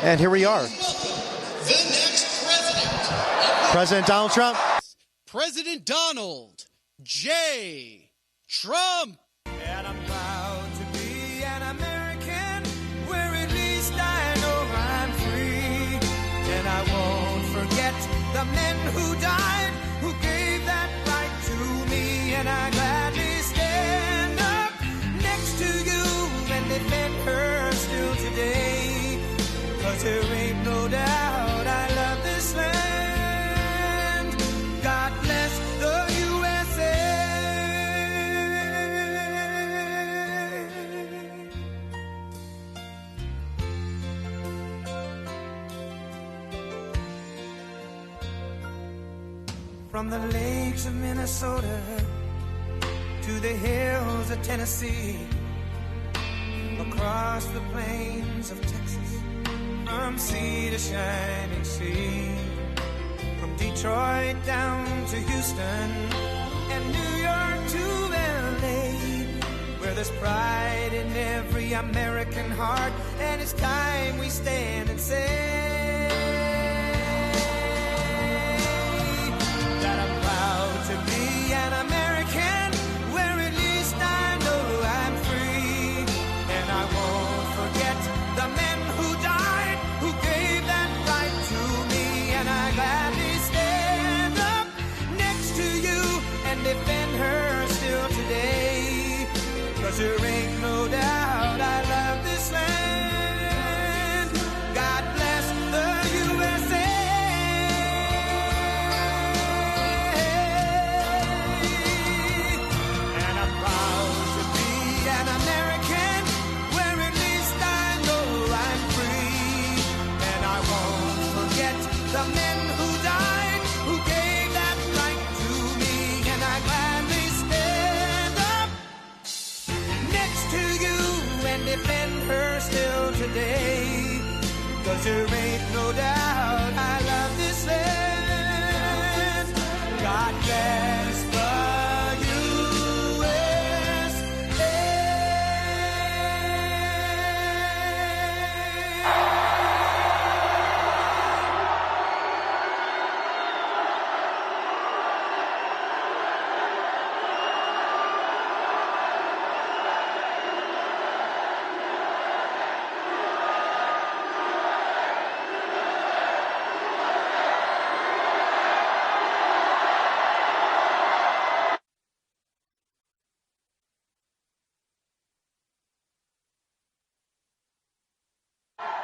And here we are. The next president. President Donald Trump. President Donald J. Trump. And I'm proud to be an American, where at least I know I'm free. And I won't forget the men who died, who gave that right to me. And I gladly stand up next to you and defend her still today. 'Cause there ain't no doubt I love this land. God bless the USA. From the lakes of Minnesota to the hills of Tennessee, across the plains of Texas, from sea to shining sea, from Detroit down to Houston and New York to LA, where there's pride in every American heart, and it's time we stand and say that I'm proud to be an American, where at least I know I'm free. And I won't forget the men who died, who gave that right to me. And I gladly stand up next to you and defend her still today. 'Cause there ain't no doubt I love this land. God bless the USA. And I'm proud to be an American, where at least I know I'm free. And I won't forget the men who died, who gave that right to me. And I gladly stand up next to you and defend her still today. 'Cause there ain't no doubt I love this land. God bless the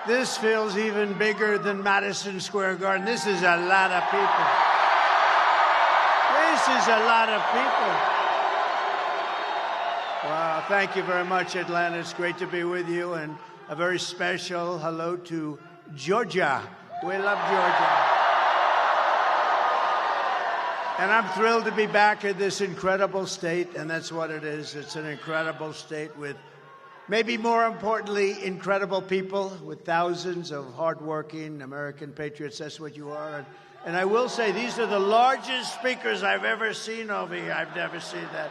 This feels even bigger than Madison Square Garden. This is a lot of people. This is a lot of people. Wow, thank you very much, Atlanta. It's great to be with you. And a very special hello to Georgia. We love Georgia. And I'm thrilled to be back in this incredible state, and that's what it is. It's an incredible state with, maybe more importantly, incredible people, with thousands of hardworking American patriots. That's what you are. And I will say, these are the largest speakers I've ever seen over here. I've never seen that.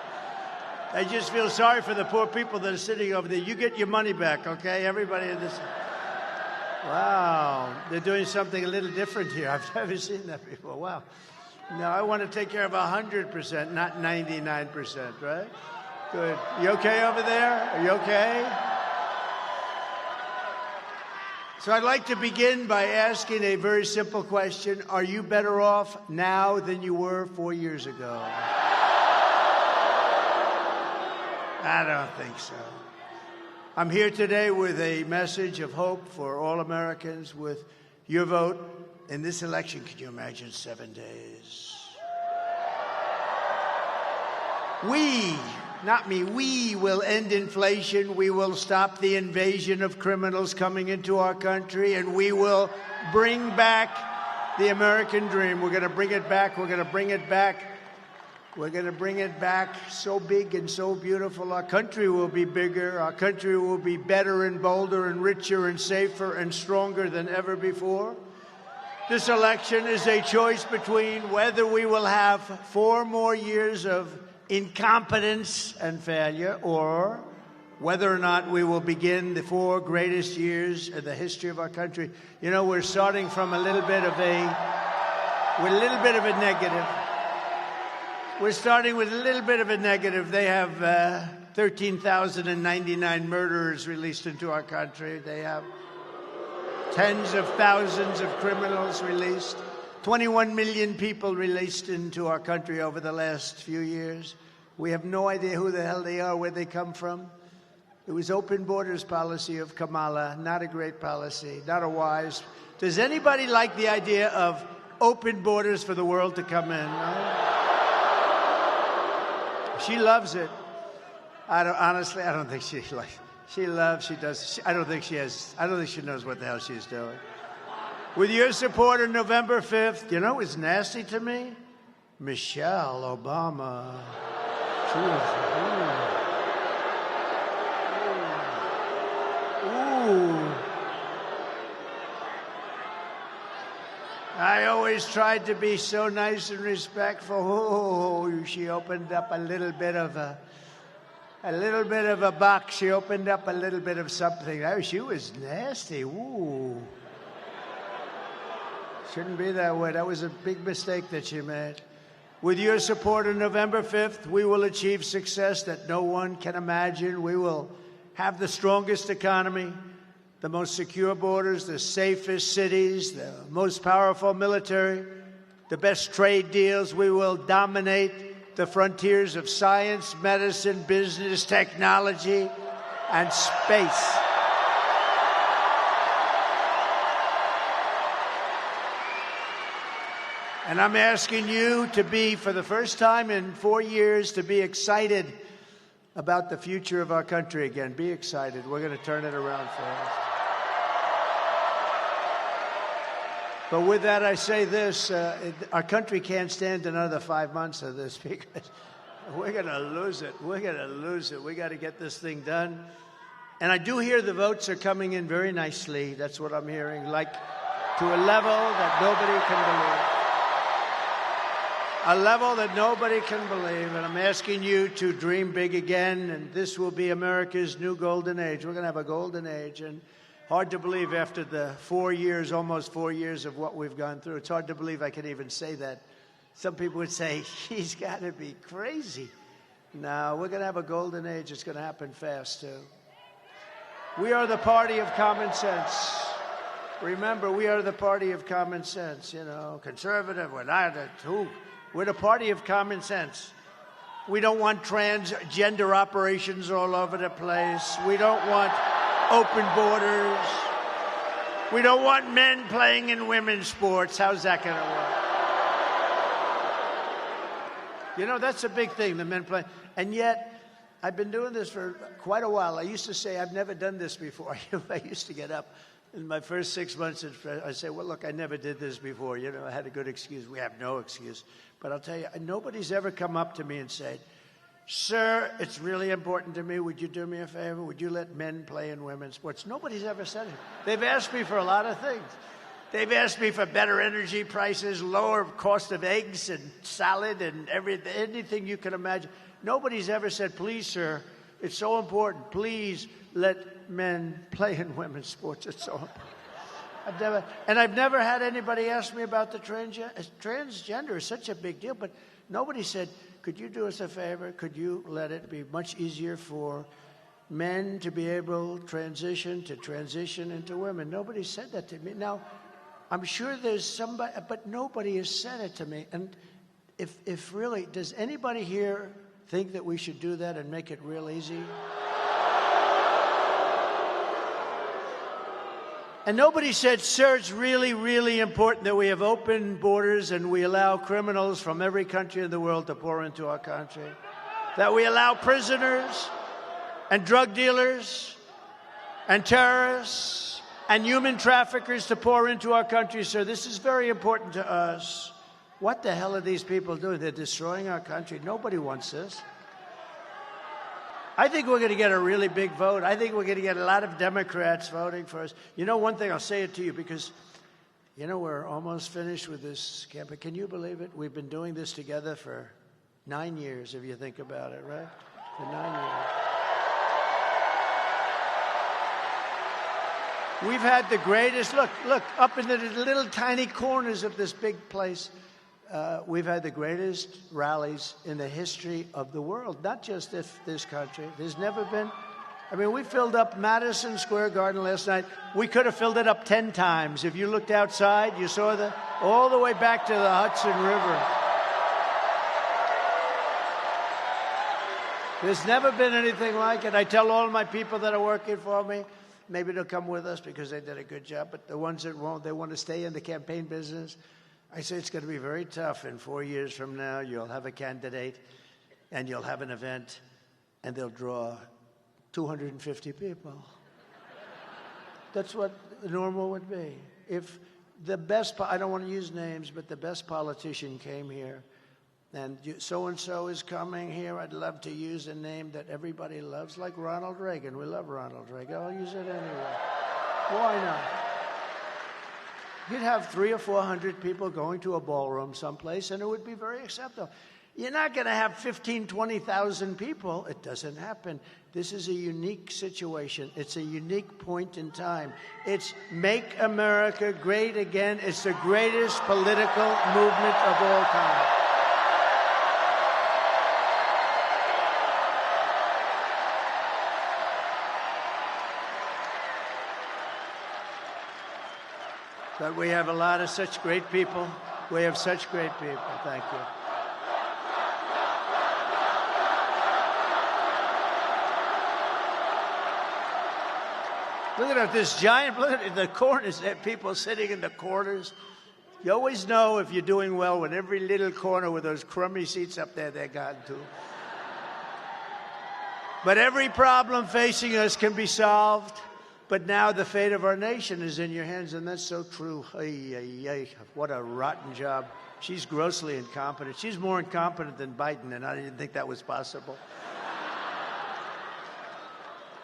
I just feel sorry for the poor people that are sitting over there. You get your money back, okay? Everybody in this. Wow. They're doing something a little different here. I've never seen that before. Wow. No, I want to take care of 100%, not 99%, right? Good. You okay over there? Are you okay? So I'd like to begin by asking a very simple question. Are you better off now than you were 4 years ago? I don't think so. I'm here today with a message of hope for all Americans. With your vote in this election, can you imagine 7 days? We, not me, we will end inflation. We will stop the invasion of criminals coming into our country, and we will bring back the American dream. We're going to bring it back. We're going to bring it back. We're going to bring it back so big and so beautiful. Our country will be bigger. Our country will be better and bolder and richer and safer and stronger than ever before. This election is a choice between whether we will have 4 more years of incompetence and failure, or whether or not we will begin the 4 greatest years of the history of our country. You know, we're starting from a little bit of a negative. We're starting with a little bit of a negative. They have 13,099 murderers released into our country. They have tens of thousands of criminals released. 21 million people released into our country over the last few years. We have no idea who the hell they are, where they come from. It was open borders policy of Kamala, not a great policy, not a wise. Does anybody like the idea of open borders for the world to come in? No? She loves it. I don't think she likes. She loves. She does. I don't think she knows what the hell she's doing. With your support on November 5th, you know what's nasty to me? Michelle Obama. She was. Ooh. I always tried to be so nice and respectful. Oh, she opened up a little bit of a box. She opened up a little bit of something. Oh, she was nasty. Ooh. Shouldn't be that way. That was a big mistake that she made. With your support on November 5th, we will achieve success that no one can imagine. We will have the strongest economy, the most secure borders, the safest cities, the most powerful military, the best trade deals. We will dominate the frontiers of science, medicine, business, technology, and space. And I'm asking you to be, for the first time in 4 years, to be excited about the future of our country again. Be excited. We're going to turn it around fast. But with that, I say this. Our country can't stand another 5 months of this because we're going to lose it. We're going to lose it. We got to get this thing done. And I do hear the votes are coming in very nicely. That's what I'm hearing, like to a level that nobody can believe. A level that nobody can believe. And I'm asking you to dream big again, and this will be America's new golden age. We're going to have a golden age, and hard to believe after the 4 years, almost 4 years of what we've gone through. It's hard to believe I can even say that. Some people would say, he's got to be crazy. No, we're going to have a golden age. It's going to happen fast, too. We are the party of common sense. Remember, we are the party of common sense. You know, conservative, we're not. Who? We're the party of common sense. We don't want transgender operations all over the place. We don't want open borders. We don't want men playing in women's sports. How's that going to work? You know, that's a big thing, the men playing. And yet, I've been doing this for quite a while. I used to say, I've never done this before. I used to get up in my first 6 months, I say, well, look, I never did this before. You know, I had a good excuse. We have no excuse. But I'll tell you, nobody's ever come up to me and said, sir, it's really important to me. Would you do me a favor? Would you let men play in women's sports? Nobody's ever said it. They've asked me for a lot of things. They've asked me for better energy prices, lower cost of eggs and salad and everything, anything you can imagine. Nobody's ever said, please, sir, it's so important. Please let men play in women's sports. It's so important. I've never had anybody ask me about the transgender. Is such a big deal, but nobody said, could you do us a favor? Could you let it be much easier for men to be able to transition into women? Nobody said that to me. Now, I'm sure there's somebody, but nobody has said it to me. And if really, does anybody here think that we should do that and make it real easy? And nobody said, sir, it's really, really important that we have open borders and we allow criminals from every country in the world to pour into our country. That we allow prisoners and drug dealers and terrorists and human traffickers to pour into our country, sir. This is very important to us. What the hell are these people doing? They're destroying our country. Nobody wants this. I think we're going to get a really big vote. I think we're going to get a lot of Democrats voting for us. You know, one thing, I'll say it to you because, you know, we're almost finished with this campaign. Can you believe it? We've been doing this together for 9 years, if you think about it, right? For 9 years. We've had the greatest, look, up in the little tiny corners of this big place, we've had the greatest rallies in the history of the world, not just this country. There's never been, I mean, we filled up Madison Square Garden last night. We could have filled it up 10 times. If you looked outside, you saw all the way back to the Hudson River. There's never been anything like it. I tell all my people that are working for me, maybe they'll come with us because they did a good job, but the ones that won't, they want to stay in the campaign business. I say it's going to be very tough. In 4 years from now, you'll have a candidate and you'll have an event and they'll draw 250 people. That's what normal would be. If the best, I don't want to use names, but the best politician came here and so-and-so is coming here, I'd love to use a name that everybody loves, like Ronald Reagan. We love Ronald Reagan. I'll use it anyway. Why not? You'd have 300 or 400 people going to a ballroom someplace, and it would be very acceptable. You're not going to have 15,000, 20,000 people. It doesn't happen. This is a unique situation. It's a unique point in time. It's Make America Great Again. It's the greatest political movement of all time. But we have a lot of such great people. We have such great people. Thank you. Look at this giant, look at the corners, there are people sitting in the corners. You always know if you're doing well when every little corner with those crummy seats up there, they're gone too. But every problem facing us can be solved. But now the fate of our nation is in your hands, and that's so true. What a rotten job. She's grossly incompetent. She's more incompetent than Biden, and I didn't think that was possible.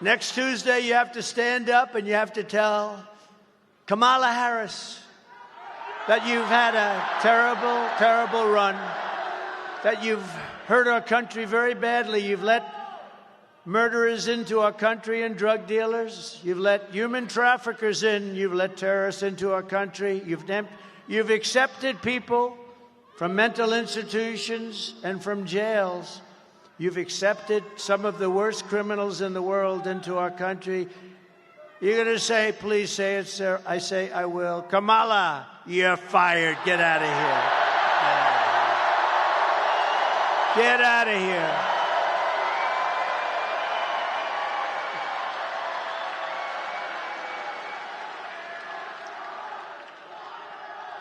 Next Tuesday, you have to stand up and you have to tell Kamala Harris that you've had a terrible, terrible run, that you've hurt our country very badly. You've let murderers into our country and drug dealers. You've let human traffickers in. You've let terrorists into our country. You've accepted people from mental institutions and from jails. You've accepted some of the worst criminals in the world into our country. You're going to say, please say it, sir. I say, I will. Kamala, you're fired. Get out of here. Get out of here.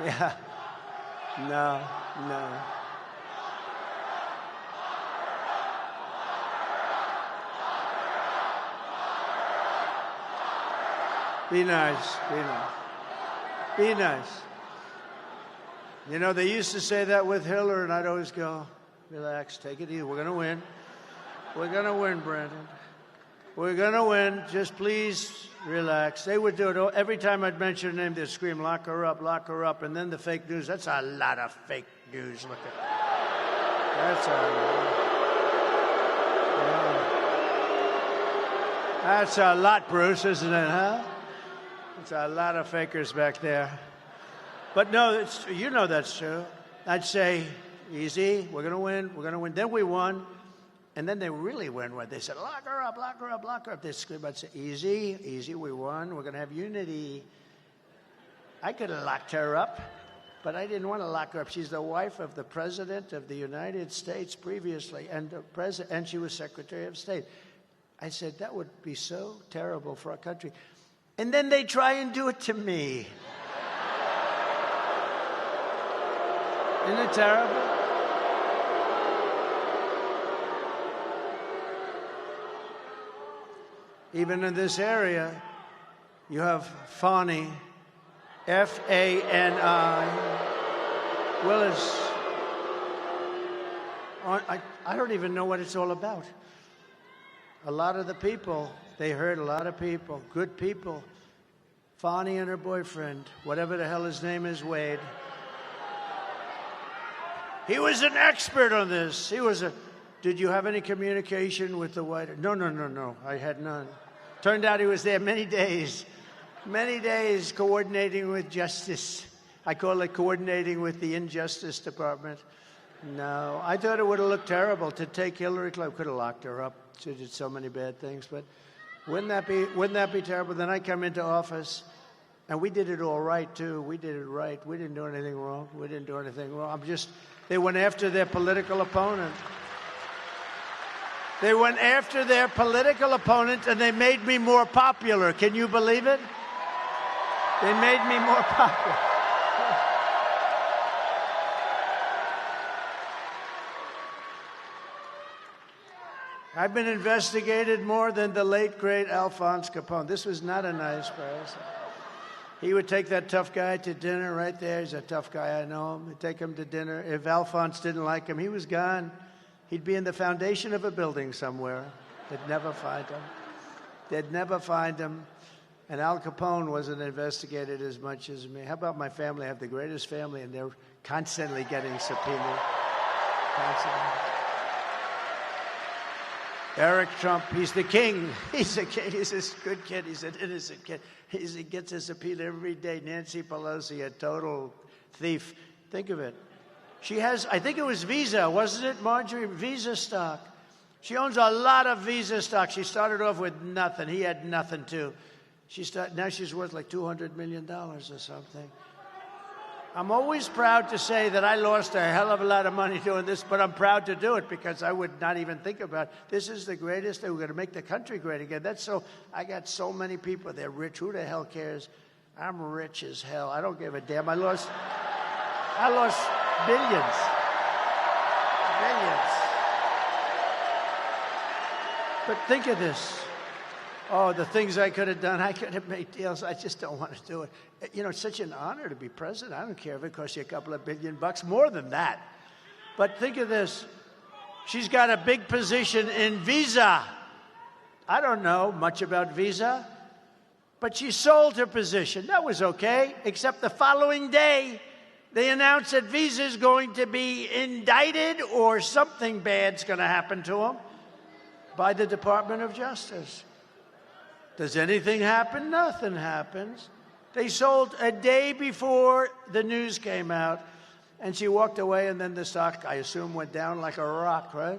Yeah. No. Be nice. Be nice. You know, they used to say that with Hillary, and I'd always go, relax, take it easy. We're going to win. We're going to win, Brandon. We're going to win. Just please relax. They would do it every time I'd mention her name. They'd scream, lock her up. And then the fake news. That's a lot of fake news. Look at that. That's a lot. Yeah. That's a lot, Bruce, isn't it, huh? It's a lot of fakers back there. But no, you know that's true. I'd say, easy, we're going to win. Then we won. And then they really win. They said, lock her up. They scream, I'd say, easy, we won. We're going to have unity. I could have locked her up, but I didn't want to lock her up. She's the wife of the President of the United States previously, and she was Secretary of State. I said, that would be so terrible for our country. And then they try and do it to me. Isn't it terrible? Even in this area, you have Fani, F-A-N-I, Willis. I don't even know what it's all about. A lot of the people, they hurt a lot of people, good people. Fani and her boyfriend, whatever the hell his name is, Wade. He was an expert on this. Did you have any communication with the White House? No. I had none. Turned out he was there many days. Many days coordinating with justice. I call it coordinating with the Injustice Department. No, I thought it would have looked terrible to take Hillary Clinton. Could have locked her up. She did so many bad things, but wouldn't that be terrible? Then I come into office, and we did it all right too. We did it right. We didn't do anything wrong. They went after their political opponent. They went after their political opponent, and they made me more popular. Can you believe it? They made me more popular. I've been investigated more than the late, great Alphonse Capone. This was not a nice person. He would take that tough guy to dinner right there. He's a tough guy, I know him. He'd take him to dinner. If Alphonse didn't like him, he was gone. He'd be in the foundation of a building somewhere. They'd never find him. They'd never find him. And Al Capone wasn't investigated as much as me. How about my family? I have the greatest family, and they're constantly getting subpoenaed. Constantly. Eric Trump, he's the king. He's a king. He's this good kid. He's an innocent kid. He gets a subpoena every day. Nancy Pelosi, a total thief. Think of it. She has, I think it was Visa, wasn't it, Marjorie? Visa stock. She owns a lot of Visa stock. She started off with nothing. He had nothing, too. Now she's worth like $200 million or something. I'm always proud to say that I lost a hell of a lot of money doing this, but I'm proud to do it because I would not even think about it. This is the greatest thing. We're going to make the country great again. I got so many people. They're rich. Who the hell cares? I'm rich as hell. I don't give a damn. I lost billions. Billions. But think of this. Oh, the things I could have done. I could have made deals. I just don't want to do it. You know, it's such an honor to be president. I don't care if it costs you a couple of $1 billion, more than that. But think of this. She's got a big position in Visa. I don't know much about Visa, but she sold her position. That was okay, except the following day, they announced that Visa is going to be indicted or something bad's going to happen to them by the Department of Justice. Does anything happen? Nothing happens. They sold a day before the news came out, and she walked away, and then the stock, I assume, went down like a rock, right?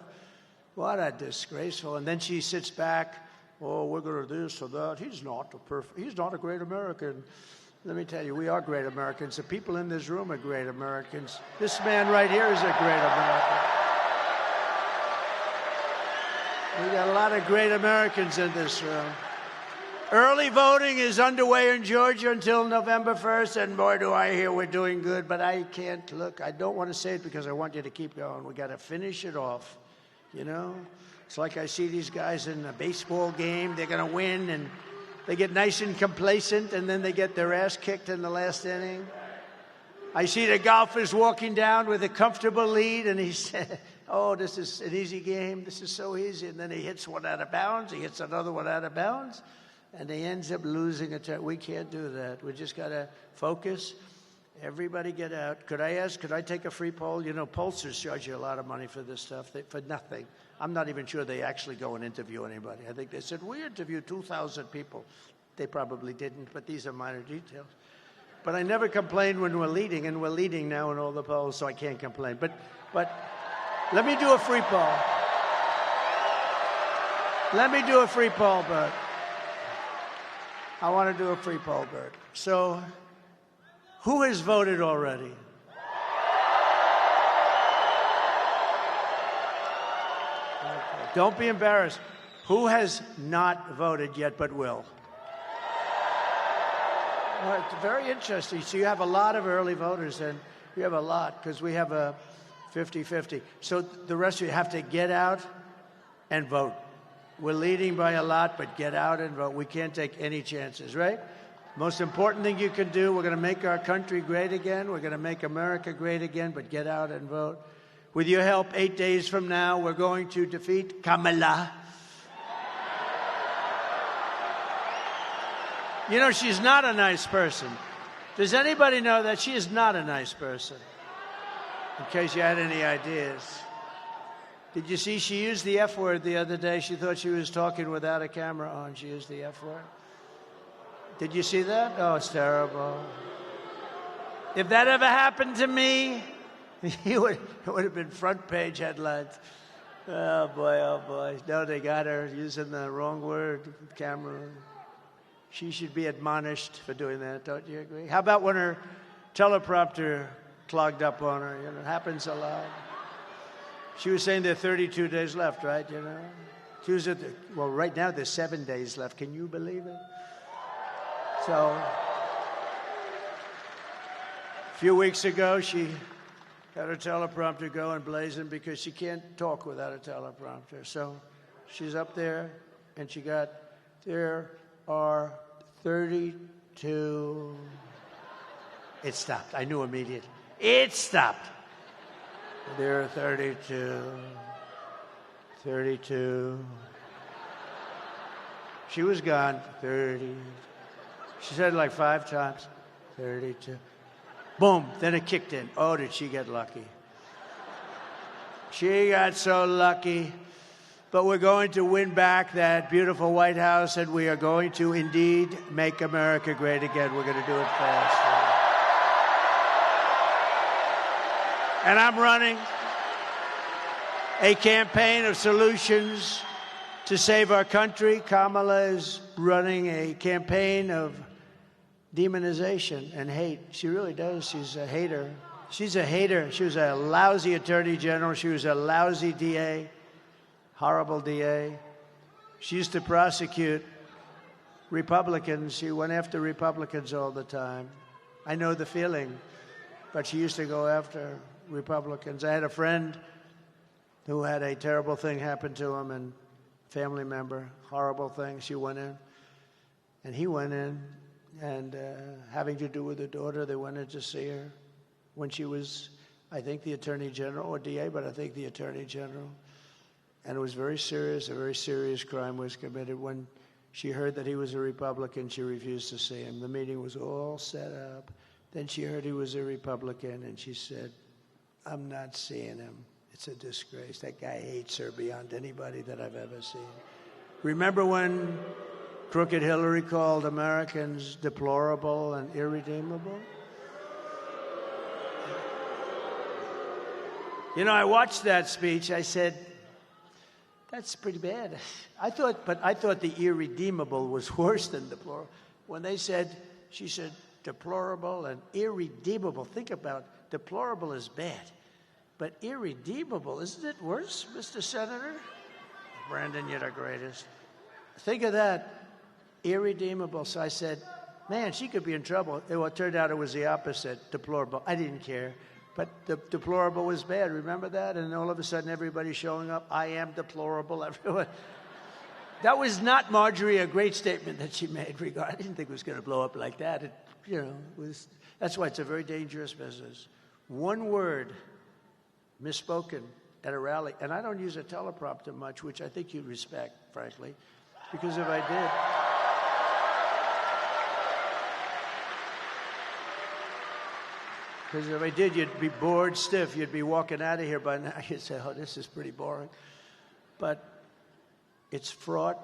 What a disgraceful. And then she sits back, oh, we're going to do this or that. He's not a great American. Let me tell you, we are great Americans. The people in this room are great Americans. This man right here is a great American. We got a lot of great Americans in this room. Early voting is underway in Georgia until November 1st, and boy, do I hear we're doing good, but I can't look. I don't want to say it because I want you to keep going. We got to finish it off, you know? It's like I see these guys in a baseball game. They're going to win, and they get nice and complacent, and then they get their ass kicked in the last inning. I see the golfers walking down with a comfortable lead, and he said, oh, this is an easy game. This is so easy. And then he hits one out of bounds. He hits another one out of bounds. And he ends up losing a turn. We can't do that. We just got to focus. Everybody get out. Could I take a free poll? You know, pollsters charge you a lot of money for this stuff, for nothing. I'm not even sure they actually go and interview anybody. I think they said, we interviewed 2,000 people. They probably didn't, but these are minor details. But I never complain when we're leading, and we're leading now in all the polls, so I can't complain. But let me do a free poll. Let me do a free poll, Bert. I want to do a free poll, Bert. So, who has voted already? Okay. Don't be embarrassed. Who has not voted yet but will? Well, it's very interesting. So you have a lot of early voters, and you have a lot because we have a 50-50. So the rest of you have to get out and vote. We're leading by a lot, but get out and vote. We can't take any chances, right? Most important thing you can do, we're going to make our country great again. We're going to make America great again, but get out and vote. With your help, 8 days from now, we're going to defeat Kamala. You know, she's not a nice person. Does anybody know that she is not a nice person? In case you had any ideas. Did you see she used the F word the other day? She thought she was talking without a camera on. She used the F word. Did you see that? Oh, it's terrible. If that ever happened to me, it would have been front page headlines. Oh, boy. No, they got her using the wrong word, camera. She should be admonished for doing that, don't you agree? How about when her teleprompter clogged up on her? You know, it happens a lot. She was saying there are 32 days left, right? You know, she was well, right now there's 7 days left. Can you believe it? So, a few weeks ago, she had her teleprompter going blazing because she can't talk without a teleprompter. So, she's up there, and she got, there are 32. It stopped. I knew immediately. It stopped. There are 32. 32. She was gone. 30. She said it like 5 times. 32. Boom. Then it kicked in. Oh, did she get lucky? She got so lucky. But we're going to win back that beautiful White House, and we are going to indeed make America great again. We're going to do it fast. And I'm running a campaign of solutions to save our country. Kamala is running a campaign of demonization and hate. She really does. She's a hater. She's a hater. She was a lousy attorney general. She was a lousy DA. Horrible DA. She used to prosecute Republicans. She went after Republicans all the time. I know the feeling, but she used to go after Republicans. I had a friend who had a terrible thing happen to him, and family member, horrible thing. She went in, and he went in, and having to do with her daughter, they went in to see her when she was, I think, the Attorney General or DA, but I think the Attorney General. And it was very serious. A very serious crime was committed. When she heard that he was a Republican, she refused to see him. The meeting was all set up. Then she heard he was a Republican, and she said, I'm not seeing him. It's a disgrace. That guy hates her beyond anybody that I've ever seen. Remember when Crooked Hillary called Americans deplorable and irredeemable? You know, I watched that speech. I said, that's pretty bad. I thought the irredeemable was worse than deplorable. When they said, she said, deplorable and irredeemable. Think about it. Deplorable is bad. But irredeemable, isn't it worse, Mr. Senator? Brandon, you're the greatest. Think of that. Irredeemable. So I said, man, she could be in trouble. Well, it turned out it was the opposite, deplorable. I didn't care. But the deplorable was bad. Remember that? And all of a sudden, everybody's showing up. I am deplorable. Everyone. That was not, Marjorie, a great statement that she made. I didn't think it was going to blow up like that. It, was. That's why it's a very dangerous business. One word misspoken at a rally, and I don't use a teleprompter much, which I think you respect, frankly, because if I did. Because if I did, you'd be bored stiff. You'd be walking out of here by now. You'd say, oh, this is pretty boring. But it's fraught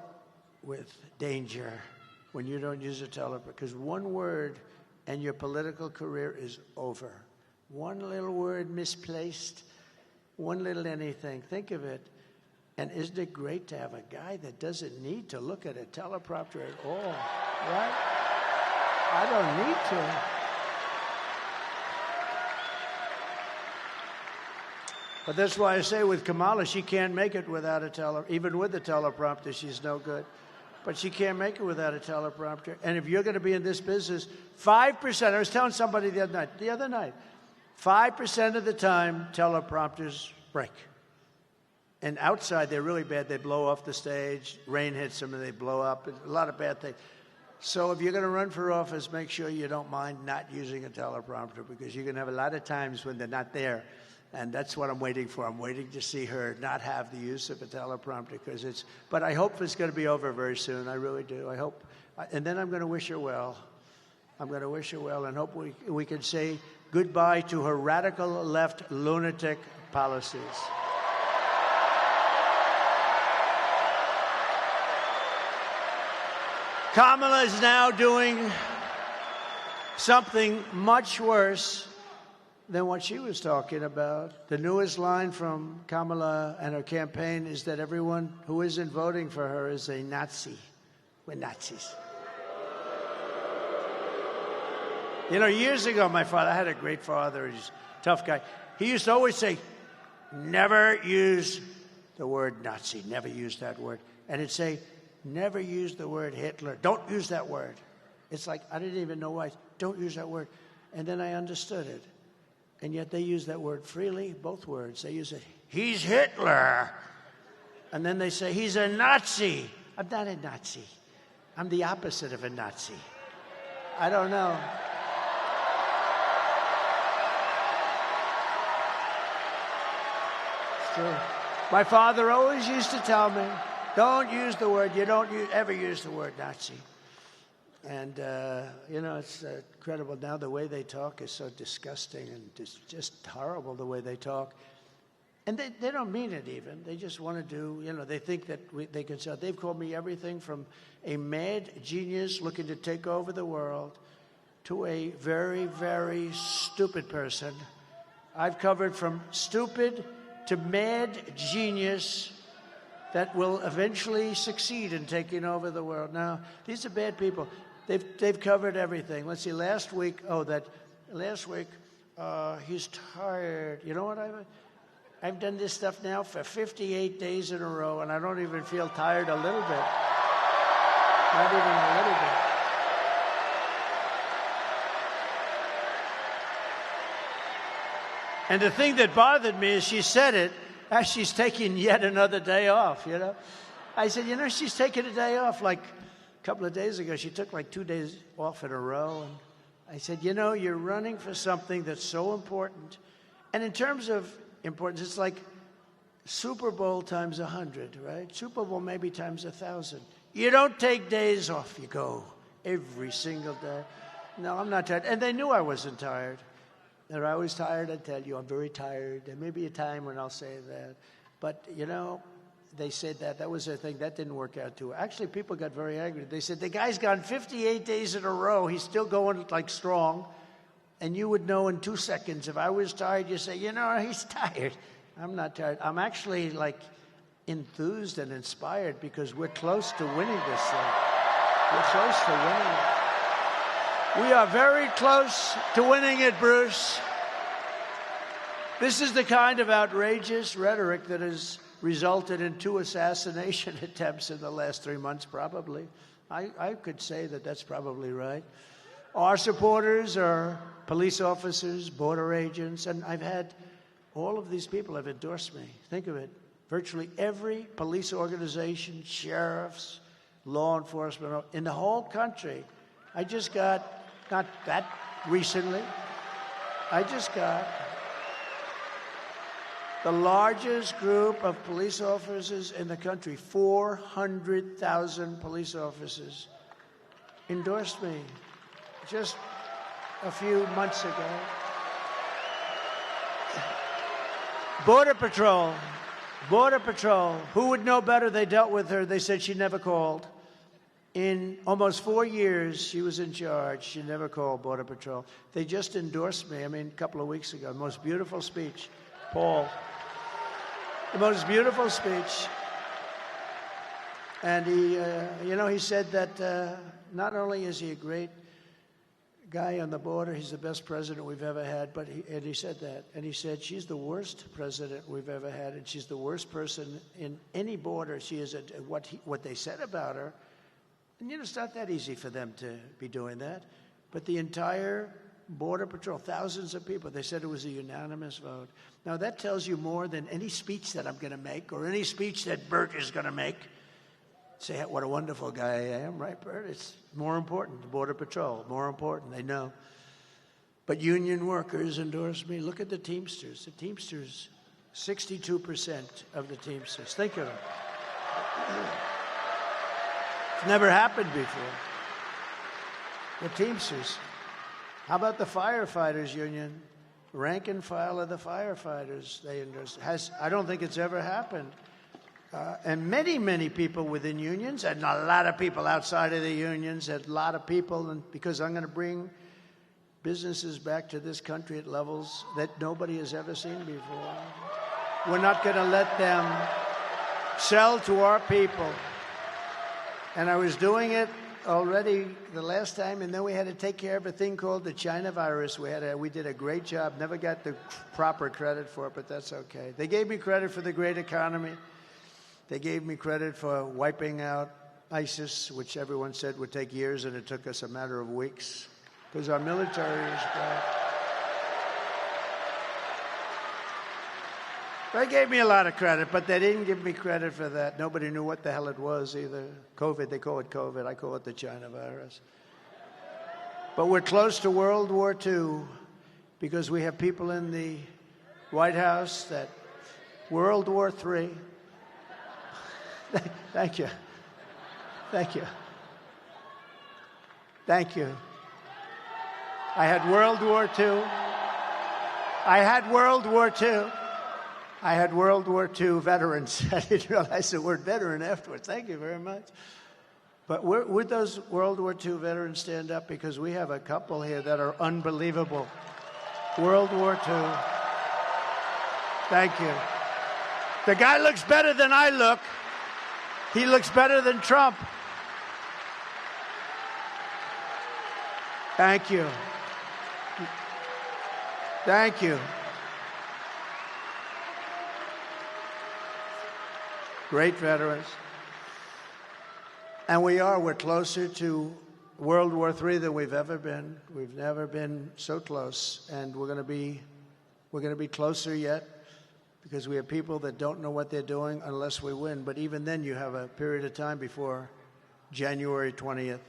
with danger when you don't use a teleprompter. Because one word and your political career is over. One little word misplaced, one little anything. Think of it. And isn't it great to have a guy that doesn't need to look at a teleprompter at all, right? I don't need to. But that's why I say with Kamala, she can't make it without a even with the teleprompter, she's no good. But she can't make it without a teleprompter. And if you're going to be in this business, 5%, I was telling somebody the other night, 5% of the time, teleprompters break. And outside, they're really bad. They blow off the stage, rain hits them, and they blow up. A lot of bad things. So if you're going to run for office, make sure you don't mind not using a teleprompter, because you're going to have a lot of times when they're not there. And that's what I'm waiting for. I'm waiting to see her not have the use of a teleprompter, because it's. But I hope it's going to be over very soon. I really do. I hope. And then I'm going to wish her well. I'm going to wish her well and hope we can say goodbye to her radical left lunatic policies. Kamala is now doing something much worse than what she was talking about. The newest line from Kamala and her campaign is that everyone who isn't voting for her is a Nazi. We're Nazis. You know, years ago, my father, I had a great father, he's a tough guy. He used to always say, never use the word Nazi, never use that word. And he'd say, never use the word Hitler. Don't use that word. It's like, I didn't even know why. Don't use that word. And then I understood it. And yet they use that word freely, both words. They use it, he's Hitler. And then they say, he's a Nazi. I'm not a Nazi. I'm the opposite of a Nazi. I don't know. It's true. My father always used to tell me, don't use the word, you don't ever use the word Nazi. And, you know, it's incredible now. The way they talk is so disgusting and just horrible, the way they talk. And they don't mean it even. They just want to do, you know, they think that they can sell. They've called me everything from a mad genius looking to take over the world to a very, very stupid person. I've covered from stupid to mad genius that will eventually succeed in taking over the world. Now, these are bad people. They've covered everything. Let's see, last week, he's tired. You know what, I've done this stuff now for 58 days in a row, and I don't even feel tired a little bit. Not even a little bit. And the thing that bothered me is she said it as she's taking yet another day off, you know. I said, you know, she's taking a day off. Like a couple of days ago, she took like 2 days off in a row. And I said, you know, you're running for something that's so important. And in terms of importance, it's like Super Bowl times 100, right? Super Bowl maybe times 1,000. You don't take days off. You go every single day. No, I'm not tired. And they knew I wasn't tired. If I was tired, I'd tell you, I'm very tired. There may be a time when I'll say that. But, you know, they said that. That was their thing. That didn't work out too. Actually, people got very angry. They said, the guy's gone 58 days in a row. He's still going, like, strong. And you would know in 2 seconds. If I was tired, you'd say, you know, he's tired. I'm not tired. I'm actually, like, enthused and inspired because we're close to winning this thing. We're close to winning it. We are very close to winning it, Bruce. This is the kind of outrageous rhetoric that has resulted in 2 assassination attempts in the last 3 months, probably. I could say that that's probably right. Our supporters are police officers, border agents, and I've had all of these people have endorsed me. Think of it. Virtually every police organization, sheriffs, law enforcement, in the whole country. I just got, not that recently, I just got the largest group of police officers in the country, 400,000 police officers, endorsed me just a few months ago. Border Patrol, who would know better? They dealt with her. They said she never called. In almost 4 years, she was in charge. She never called Border Patrol. They just endorsed me, a couple of weeks ago. Most beautiful speech. Paul. The most beautiful speech. And he, he said that not only is he a great guy on the border, he's the best president we've ever had, and he said that. And he said, she's the worst president we've ever had, and she's the worst person in any border. She is what they said about her. And, it's not that easy for them to be doing that. But the entire Border Patrol, thousands of people, they said it was a unanimous vote. Now, that tells you more than any speech that I'm going to make or any speech that Bert is going to make. Say what a wonderful guy I am, right, Bert? It's more important, the Border Patrol, more important, they know. But union workers endorsed me. Look at the Teamsters. The Teamsters, 62% of the Teamsters. Think of it. It's never happened before. The Teamsters. How about the firefighters union? Rank and file of the firefighters they endorsed. I don't think it's ever happened. and many, many people within unions, and a lot of people outside of the unions, and a lot of people, and because I'm going to bring businesses back to this country at levels that nobody has ever seen before. We're not going to let them sell to our people. And I was doing it already the last time, and then we had to take care of a thing called the China virus. We did a great job, never got the proper credit for it, but that's okay. They gave me credit for the great economy. They gave me credit for wiping out ISIS, which everyone said would take years, and it took us a matter of weeks, because our military is great. They gave me a lot of credit, but they didn't give me credit for that. Nobody knew what the hell it was either. COVID, they call it COVID. I call it the China virus. But we're close to World War II because we have people in the White House that World War III. Thank you. Thank you. Thank you. I had World War II. I had World War II. I had World War II veterans. I didn't realize the word veteran afterwards. Thank you very much. But would those World War II veterans stand up? Because we have a couple here that are unbelievable. World War II. Thank you. The guy looks better than I look. He looks better than Trump. Thank you. Thank you. Great veterans. And we're closer to World War III than we've ever been. We've never been so close. And we're going to be closer yet because we have people that don't know what they're doing unless we win. But even then, you have a period of time before January 20th.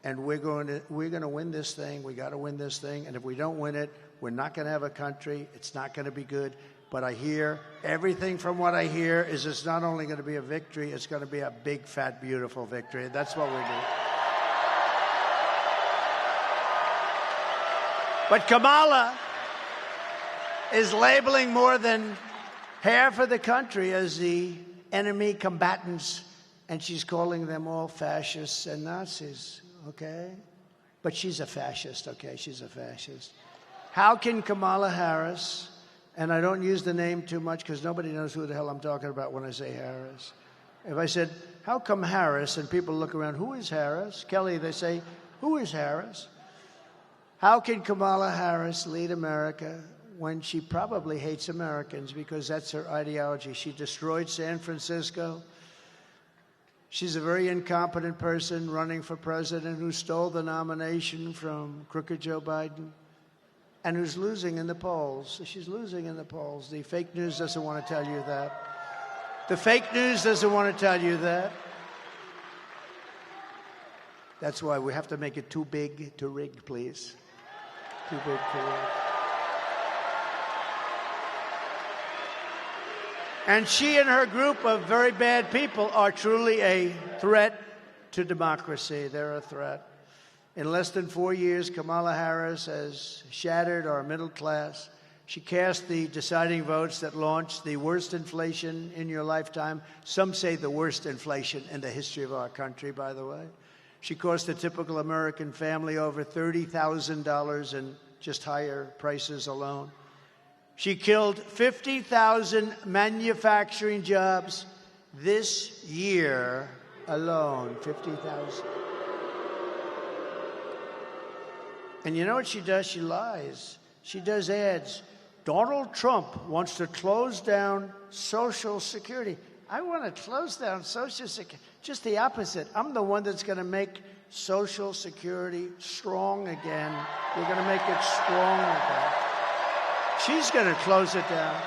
And we're going to win this thing. We got to win this thing. And if we don't win it, we're not going to have a country. It's not going to be good. But I hear everything from what I hear is it's not only going to be a victory, it's going to be a big, fat, beautiful victory. That's what we do. But Kamala is labeling more than half of the country as the enemy combatants, and she's calling them all fascists and Nazis, okay? But she's a fascist, okay? She's a fascist. How can Kamala Harris... And I don't use the name too much because nobody knows who the hell I'm talking about when I say Harris. If I said, how come Harris? And people look around, who is Harris? Kelly, they say, who is Harris? How can Kamala Harris lead America when she probably hates Americans because that's her ideology? She destroyed San Francisco. She's a very incompetent person running for president who stole the nomination from crooked Joe Biden. And who's losing in the polls. She's losing in the polls. The fake news doesn't want to tell you that. The fake news doesn't want to tell you that. That's why we have to make it too big to rig, please. Too big to rig. And she and her group of very bad people are truly a threat to democracy. They're a threat. In less than 4 years, Kamala Harris has shattered our middle class. She cast the deciding votes that launched the worst inflation in your lifetime. Some say the worst inflation in the history of our country, by the way. She cost a typical American family over $30,000 in just higher prices alone. She killed 50,000 manufacturing jobs this year alone, 50,000. And you know what she does? She lies. She does ads. Donald Trump wants to close down Social Security. I want to close down Social Security. Just the opposite. I'm the one that's going to make Social Security strong again. We're going to make it strong again. She's going to close it down.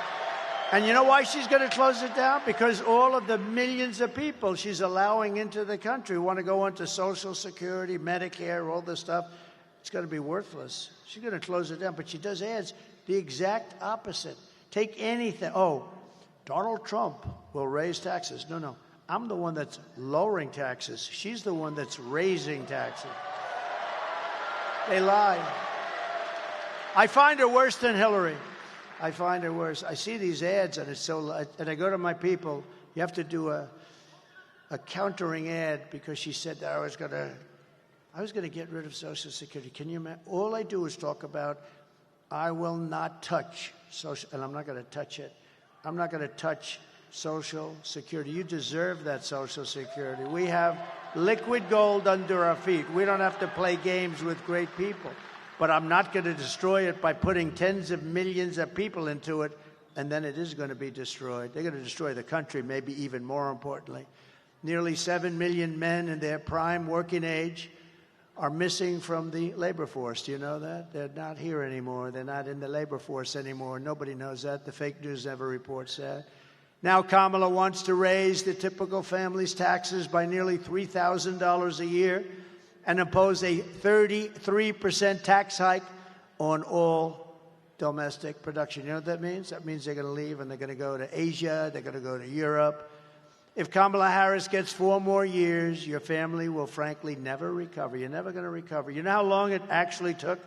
And you know why she's going to close it down? Because all of the millions of people she's allowing into the country want to go into Social Security, Medicare, all this stuff. It's going to be worthless. She's going to close it down. But she does ads the exact opposite. Take anything. Oh, Donald Trump will raise taxes. No. I'm the one that's lowering taxes. She's the one that's raising taxes. They lie. I find her worse than Hillary. I find her worse. I see these ads, and it's so. And I go to my people, You have to do a countering ad because she said that I was going to get rid of Social Security. Can you imagine? All I do is talk about I will not touch social, and I'm not going to touch it. I'm not going to touch Social Security. You deserve that Social Security. We have liquid gold under our feet. We don't have to play games with great people. But I'm not going to destroy it by putting tens of millions of people into it, and then it is going to be destroyed. They're going to destroy the country, maybe even more importantly. Nearly 7 million men in their prime working age are missing from the labor force. Do you know that? They're not here anymore. They're not in the labor force anymore. Nobody knows that. The fake news never reports that. Now Kamala wants to raise the typical family's taxes by nearly $3,000 a year and impose a 33% tax hike on all domestic production. You know what that means? That means they're going to leave and they're going to go to Asia, they're going to go to Europe. If Kamala Harris gets 4 more years, your family will frankly never recover. You're never going to recover. You know how long it actually took?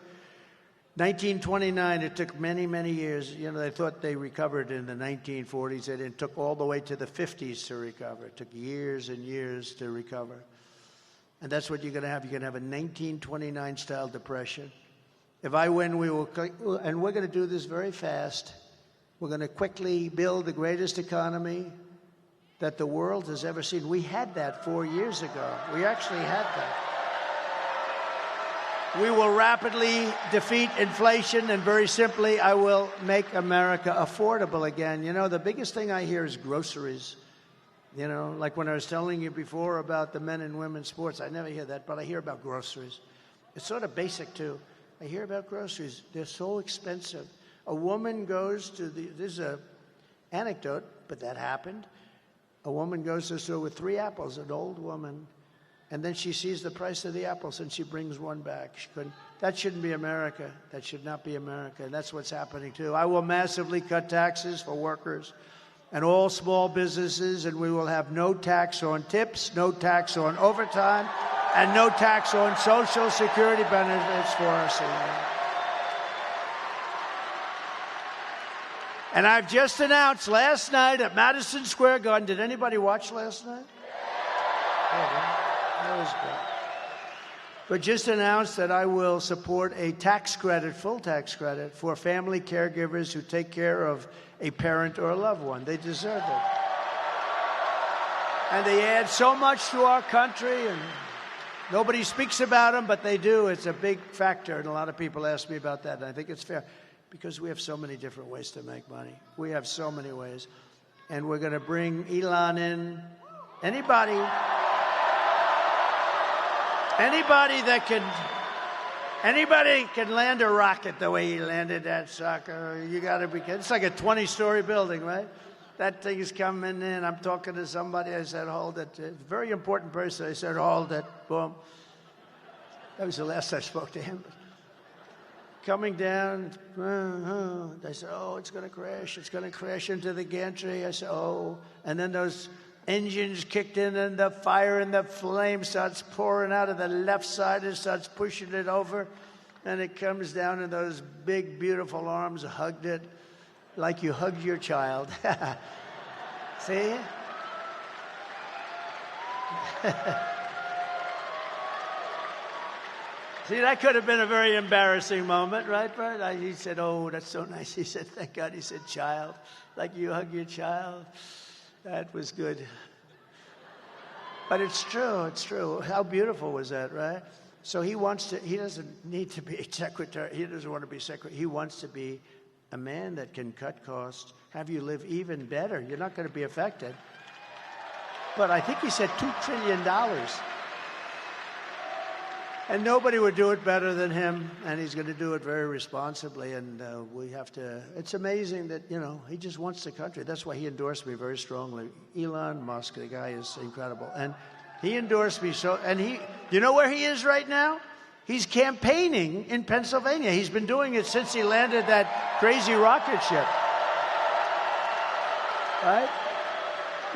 1929, it took many, many years. You know, they thought they recovered in the 1940s. It took all the way to the 50s to recover. It took years and years to recover. And that's what you're going to have. You're going to have a 1929-style depression. If I win, we will, and we're going to do this very fast. We're going to quickly build the greatest economy that the world has ever seen. We had that 4 years ago. We actually had that. We will rapidly defeat inflation, and very simply, I will make America affordable again. You know, the biggest thing I hear is groceries. You know, like when I was telling you before about the men and women's sports, I never hear that, but I hear about groceries. It's sort of basic, too. I hear about groceries. They're so expensive. A woman goes to this is an anecdote, but that happened. A woman goes to the store with 3 apples, an old woman, and then she sees the price of the apples and she brings one back. That shouldn't be America. That should not be America. And that's what's happening, too. I will massively cut taxes for workers and all small businesses, and we will have no tax on tips, no tax on overtime, and no tax on Social Security benefits for our seniors. And I've just announced last night at Madison Square Garden. Did anybody watch last night? That was good. But just announced that I will support a tax credit, full tax credit, for family caregivers who take care of a parent or a loved one. They deserve it. And they add so much to our country, and nobody speaks about them, but they do. It's a big factor, and a lot of people ask me about that, and I think it's fair. Because we have so many different ways to make money. We have so many ways. And we're going to bring Elon in. Anybody can land a rocket the way he landed that sucker. You got to be kidding. It's like a 20-story building, right? That thing's coming in. I'm talking to somebody. I said, hold it. A very important person. I said, hold it. Boom. That was the last I spoke to him. Coming down, they said, oh, it's going to crash. It's going to crash into the gantry. I said, oh. And then those engines kicked in, and the fire and the flame starts pouring out of the left side and starts pushing it over. And it comes down, and those big, beautiful arms hugged it like you hugged your child. See? See, that could have been a very embarrassing moment, right, Bert? He said, oh, that's so nice. He said, thank God. He said, child, like you hug your child. That was good. But it's true. It's true. How beautiful was that, right? So he doesn't need to be a secretary. He doesn't want to be secretary. He wants to be a man that can cut costs, have you live even better. You're not going to be affected. But I think he said $2 trillion. And nobody would do it better than him, and he's going to do it very responsibly, and we have to, it's amazing that, you know, he just wants the country. That's why he endorsed me very strongly. Elon Musk, the guy is incredible. And he endorsed me so, and you know where he is right now? He's campaigning in Pennsylvania. He's been doing it since he landed that crazy rocket ship. Right?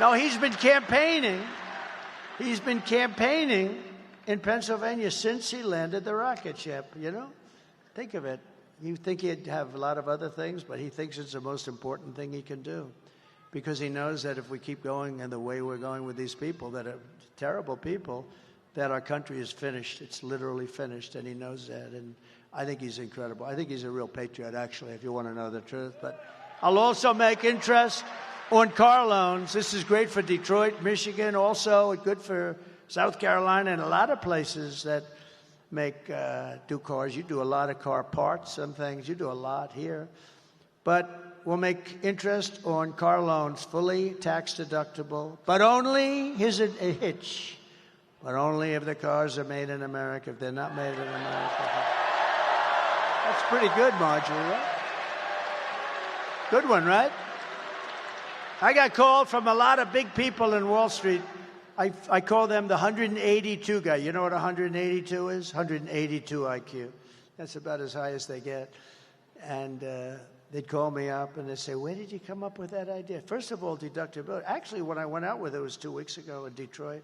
No, he's been campaigning. He's been campaigning in Pennsylvania since he landed the rocket ship, you know? Think of it. You think he'd have a lot of other things, but he thinks it's the most important thing he can do. because he knows that if we keep going in the way we're going with these people that are terrible people, that our country is finished. It's literally finished, and he knows that. And I think he's incredible. I think he's a real patriot, actually, if you want to know the truth. But I'll also make interest on car loans. This is great for Detroit, Michigan, also good for South Carolina and a lot of places that do cars. You do a lot of car parts and things. You do a lot here. But we'll make interest on car loans fully tax deductible, but only, here's a hitch, but only if the cars are made in America. If they're not made in America. That's pretty good, Marjorie, right? Good one, right? I got called from a lot of big people in Wall Street. I call them the 182 guy. You know what 182 is? 182 IQ. That's about as high as they get. And they'd call me up and they'd say, where did you come up with that idea? First of all, deductibility. Actually, when I went out with it was 2 weeks ago in Detroit.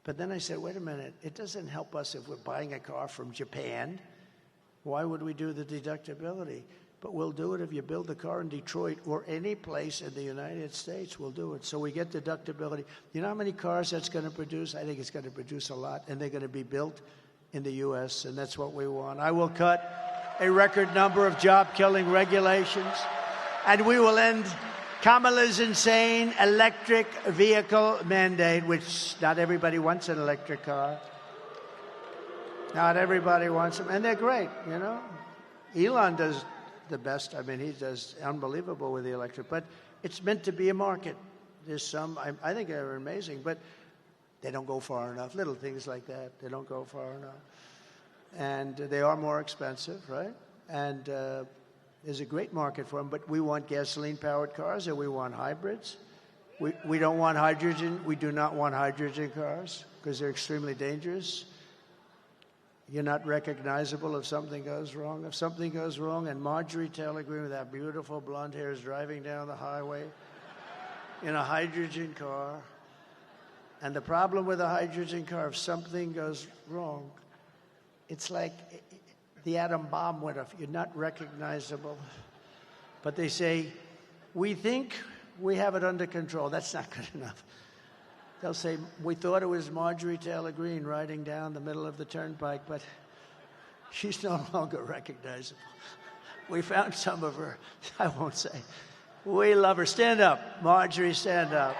But then I said, wait a minute. It doesn't help us if we're buying a car from Japan. Why would we do the deductibility? But we'll do it if you build a car in Detroit or any place in the United States. We'll do it. So we get deductibility. You know how many cars that's going to produce? I think it's going to produce a lot, and they're going to be built in the U.S., and that's what we want. I will cut a record number of job-killing regulations, and we will end Kamala's insane electric vehicle mandate, which not everybody wants an electric car. Not everybody wants them, and they're great, you know. Elon does the best. I mean, he does unbelievable with the electric, but it's meant to be a market. There's some, I think they're amazing, but they don't go far enough. Little things like that, they don't go far enough. And they are more expensive, right? And there's a great market for them, but we want gasoline-powered cars or we want hybrids. We don't want hydrogen. We do not want hydrogen cars because they're extremely dangerous. You're not recognizable if something goes wrong. If something goes wrong and Marjorie Taylor Greene with that beautiful blonde hair is driving down the highway in a hydrogen car, and the problem with a hydrogen car, if something goes wrong, it's like the atom bomb went off. You're not recognizable. But they say, we think we have it under control. That's not good enough. They'll say, we thought it was Marjorie Taylor Greene riding down the middle of the turnpike, but she's no longer recognizable. We found some of her. I won't say. We love her. Stand up. Marjorie, stand up.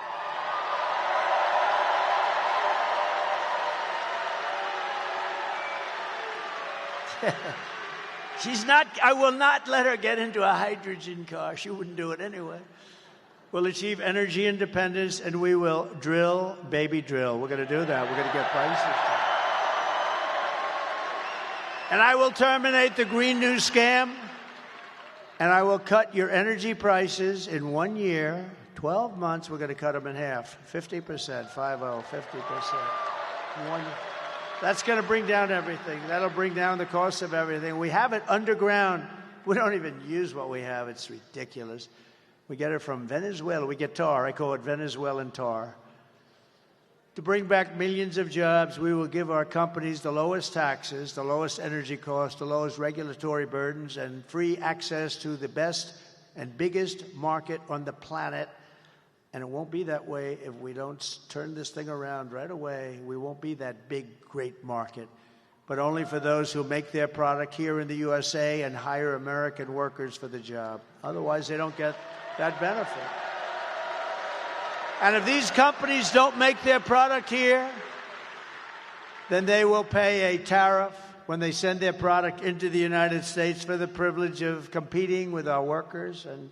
She's not, I will not let her get into a hydrogen car. She wouldn't do it anyway. We'll achieve energy independence, and we will drill, baby, drill. We're going to do that. We're going to get prices down. And I will terminate the Green New Scam, and I will cut your energy prices in 1 year, 12 months. We're going to cut them in half, 50%, 50%. 1 year. That's going to bring down everything. That'll bring down the cost of everything. We have it underground. We don't even use what we have. It's ridiculous. We get it from Venezuela. We get tar. I call it Venezuelan tar. To bring back millions of jobs, we will give our companies the lowest taxes, the lowest energy costs, the lowest regulatory burdens, and free access to the best and biggest market on the planet. And it won't be that way if we don't turn this thing around right away. We won't be that big, great market, but only for those who make their product here in the USA and hire American workers for the job. Otherwise, they don't get that benefit. And if these companies don't make their product here, then they will pay a tariff when they send their product into the United States for the privilege of competing with our workers. And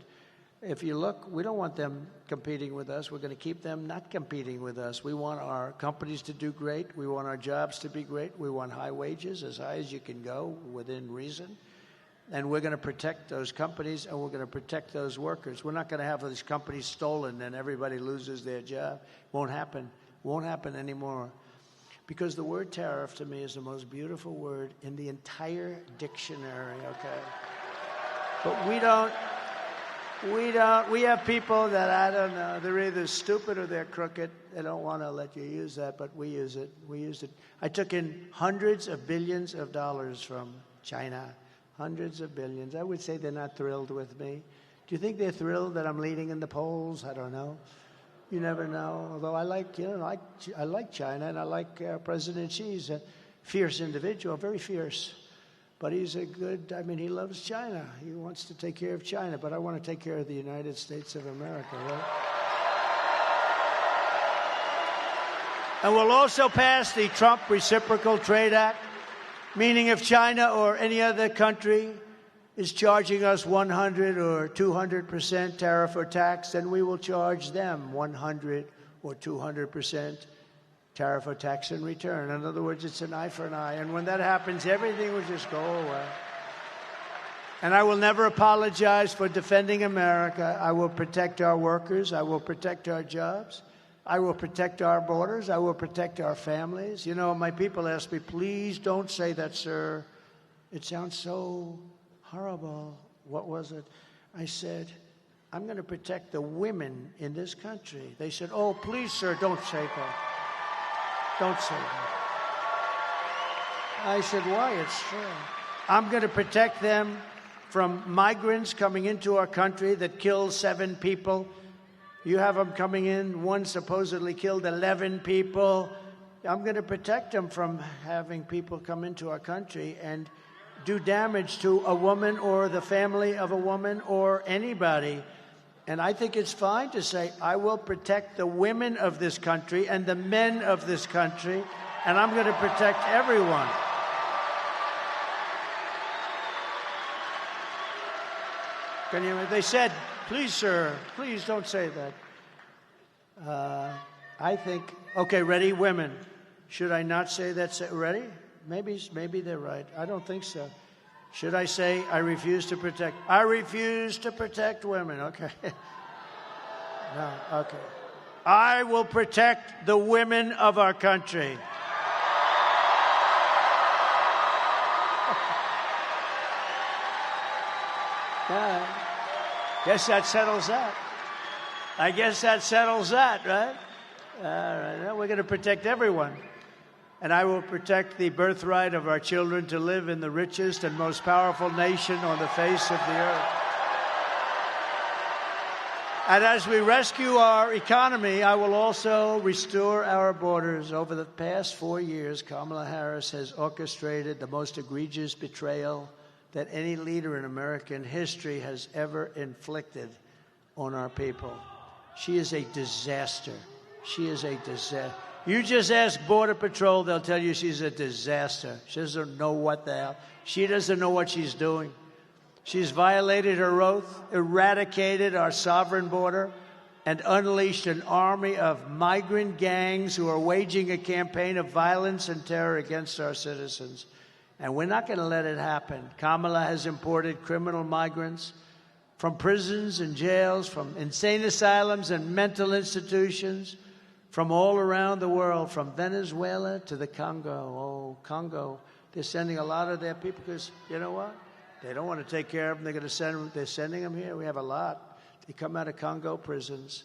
if you look, we don't want them competing with us. We're going to keep them not competing with us. We want our companies to do great. We want our jobs to be great. We want high wages, as high as you can go within reason. And we're going to protect those companies, and we're going to protect those workers. We're not going to have these companies stolen and everybody loses their job. Won't happen. Won't happen anymore. Because the word tariff to me is the most beautiful word in the entire dictionary, okay? But we have people that, I don't know, they're either stupid or they're crooked. They don't want to let you use that, but we use it. We used it. I took in hundreds of billions of dollars from China. Hundreds of billions. I would say they're not thrilled with me. Do you think they're thrilled that I'm leading in the polls? I don't know. You never know. Although I like, I like China, and I like President Xi. He's a fierce individual, very fierce. But he's a good, he loves China. He wants to take care of China, but I want to take care of the United States of America, right? And we'll also pass the Trump Reciprocal Trade Act, meaning if China or any other country is charging us 100 or 200% tariff or tax, then we will charge them 100 or 200% tariff or tax in return. In other words, it's an eye for an eye. And when that happens, everything will just go away. And I will never apologize for defending America. I will protect our workers. I will protect our jobs. I will protect our borders. I will protect our families. You know, my people ask me, please don't say that, sir. It sounds so horrible. What was it? I said, I'm going to protect the women in this country. They said, oh, please, sir, don't say that. Don't say that. I said, why? It's true. I'm going to protect them from migrants coming into our country that killed 7 people. You have them coming in. One supposedly killed 11 people. I'm going to protect them from having people come into our country and do damage to a woman or the family of a woman or anybody. And I think it's fine to say, I will protect the women of this country and the men of this country, and I'm going to protect everyone. They said, please, sir, please don't say that. I think, okay, ready, women. Should I not say that? Ready? Maybe they're right. I don't think so. Should I say, I refuse to protect? I refuse to protect women. Okay. No, okay. I will protect the women of our country. Guess that settles that. I guess that settles that, right? All right. Well, we're going to protect everyone. And I will protect the birthright of our children to live in the richest and most powerful nation on the face of the earth. And as we rescue our economy, I will also restore our borders. Over the past 4 years, Kamala Harris has orchestrated the most egregious betrayal that any leader in American history has ever inflicted on our people. She is a disaster. She is a disaster. You just ask Border Patrol, they'll tell you she's a disaster. She doesn't know what the hell. She doesn't know what she's doing. She's violated her oath, eradicated our sovereign border, and unleashed an army of migrant gangs who are waging a campaign of violence and terror against our citizens. And we're not going to let it happen. Kamala has imported criminal migrants from prisons and jails, from insane asylums and mental institutions, from all around the world, from Venezuela to the Congo. Oh, Congo. They're sending a lot of their people because, you know what? They don't want to take care of them. They're going to send them. They're sending them here. We have a lot. They come out of Congo prisons.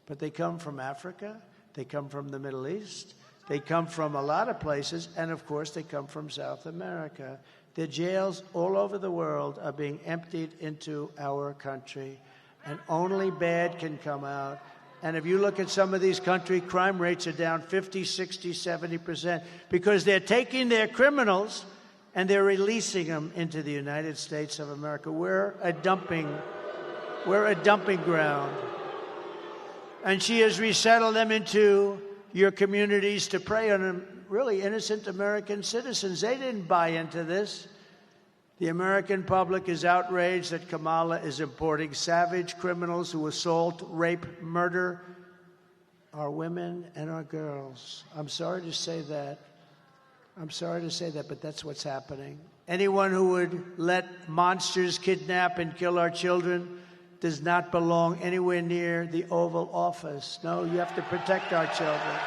But they come from Africa. They come from the Middle East. They come from a lot of places. And, of course, they come from South America. The jails all over the world are being emptied into our country. And only bad can come out. And if you look at some of these countries, crime rates are down 50, 60, 70% because they're taking their criminals and they're releasing them into the United States of America. We're a dumping ground. And she has resettled them into your communities to prey on really innocent American citizens. They didn't buy into this. The American public is outraged that Kamala is importing savage criminals who assault, rape, murder our women and our girls. I'm sorry to say that. I'm sorry to say that, but that's what's happening. Anyone who would let monsters kidnap and kill our children does not belong anywhere near the Oval Office. No, you have to protect our children.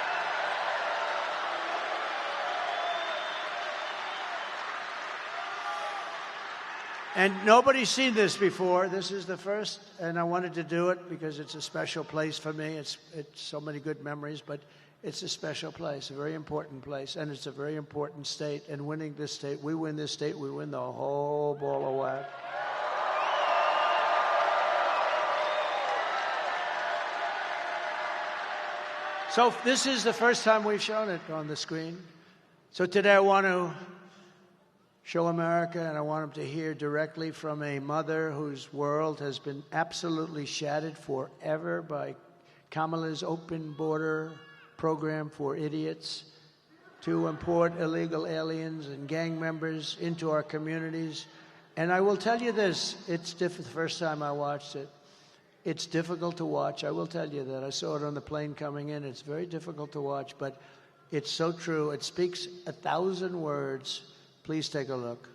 And nobody's seen this before. This is the first, and I wanted to do it because it's a special place for me. It's so many good memories, but it's a special place, a very important place, and it's a very important state. And winning this state, we win this state, we win the whole ball of wax. So this is the first time we've shown it on the screen. So today I want to show America, and I want them to hear directly from a mother whose world has been absolutely shattered forever by Kamala's open border program for idiots to import illegal aliens and gang members into our communities. And I will tell you this, it's the first time I watched it. It's difficult to watch. I will tell you that. I saw it on the plane coming in. It's very difficult to watch, but it's so true. It speaks 1,000 words. Please take a look.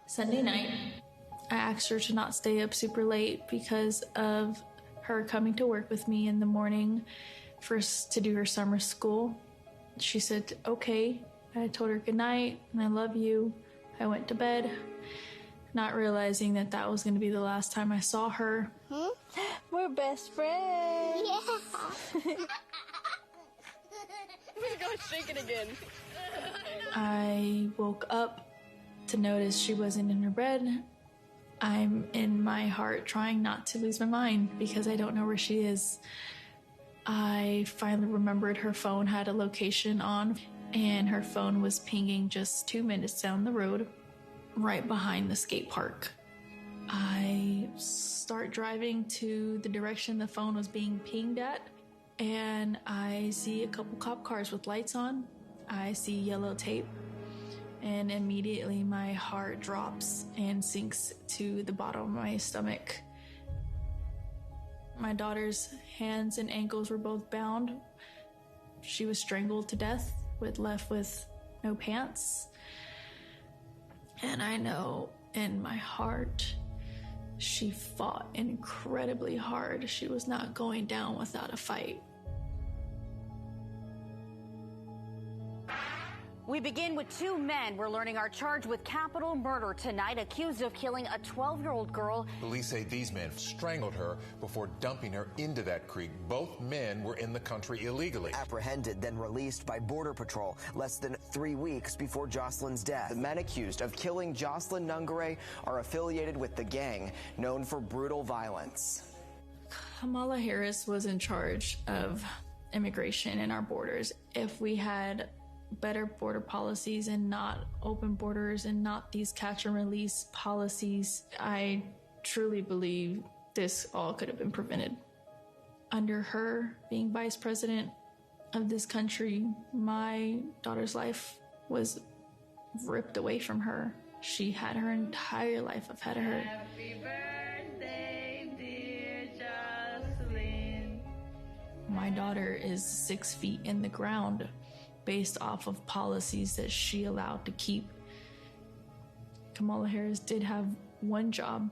Sunday night, I asked her to not stay up super late because of her coming to work with me in the morning to do her summer school. She said, okay. I told her good night and I love you. I went to bed, not realizing that that was going to be the last time I saw her. We're best friends. Yeah. We're going to shake it again. I woke up to notice she wasn't in her bed. I'm in my heart trying not to lose my mind because I don't know where she is. I finally remembered her phone had a location on, and her phone was pinging just 2 minutes down the road, right behind the skate park. I start driving to the direction the phone was being pinged at, and I see a couple cop cars with lights on. I see yellow tape, and immediately my heart drops and sinks to the bottom of my stomach. My daughter's hands and ankles were both bound. She was strangled to death, left with no pants. And I know in my heart, she fought incredibly hard. She was not going down without a fight. We begin with two men we're learning are charged with capital murder tonight, accused of killing a 12-year-old girl. Police say these men strangled her before dumping her into that creek. Both men were in the country illegally. Apprehended, then released by Border Patrol less than 3 weeks before Jocelyn's death. The men accused of killing Jocelyn Nungare are affiliated with the gang known for brutal violence. Kamala Harris was in charge of immigration in our borders. If we had better border policies and not open borders and not these catch and release policies, I truly believe this all could have been prevented. Under her being vice president of this country, my daughter's life was ripped away from her. She had her entire life ahead of her. Happy birthday, dear Jocelyn. My daughter is 6 feet in the ground based off of policies that she allowed to keep. Kamala Harris did have one job,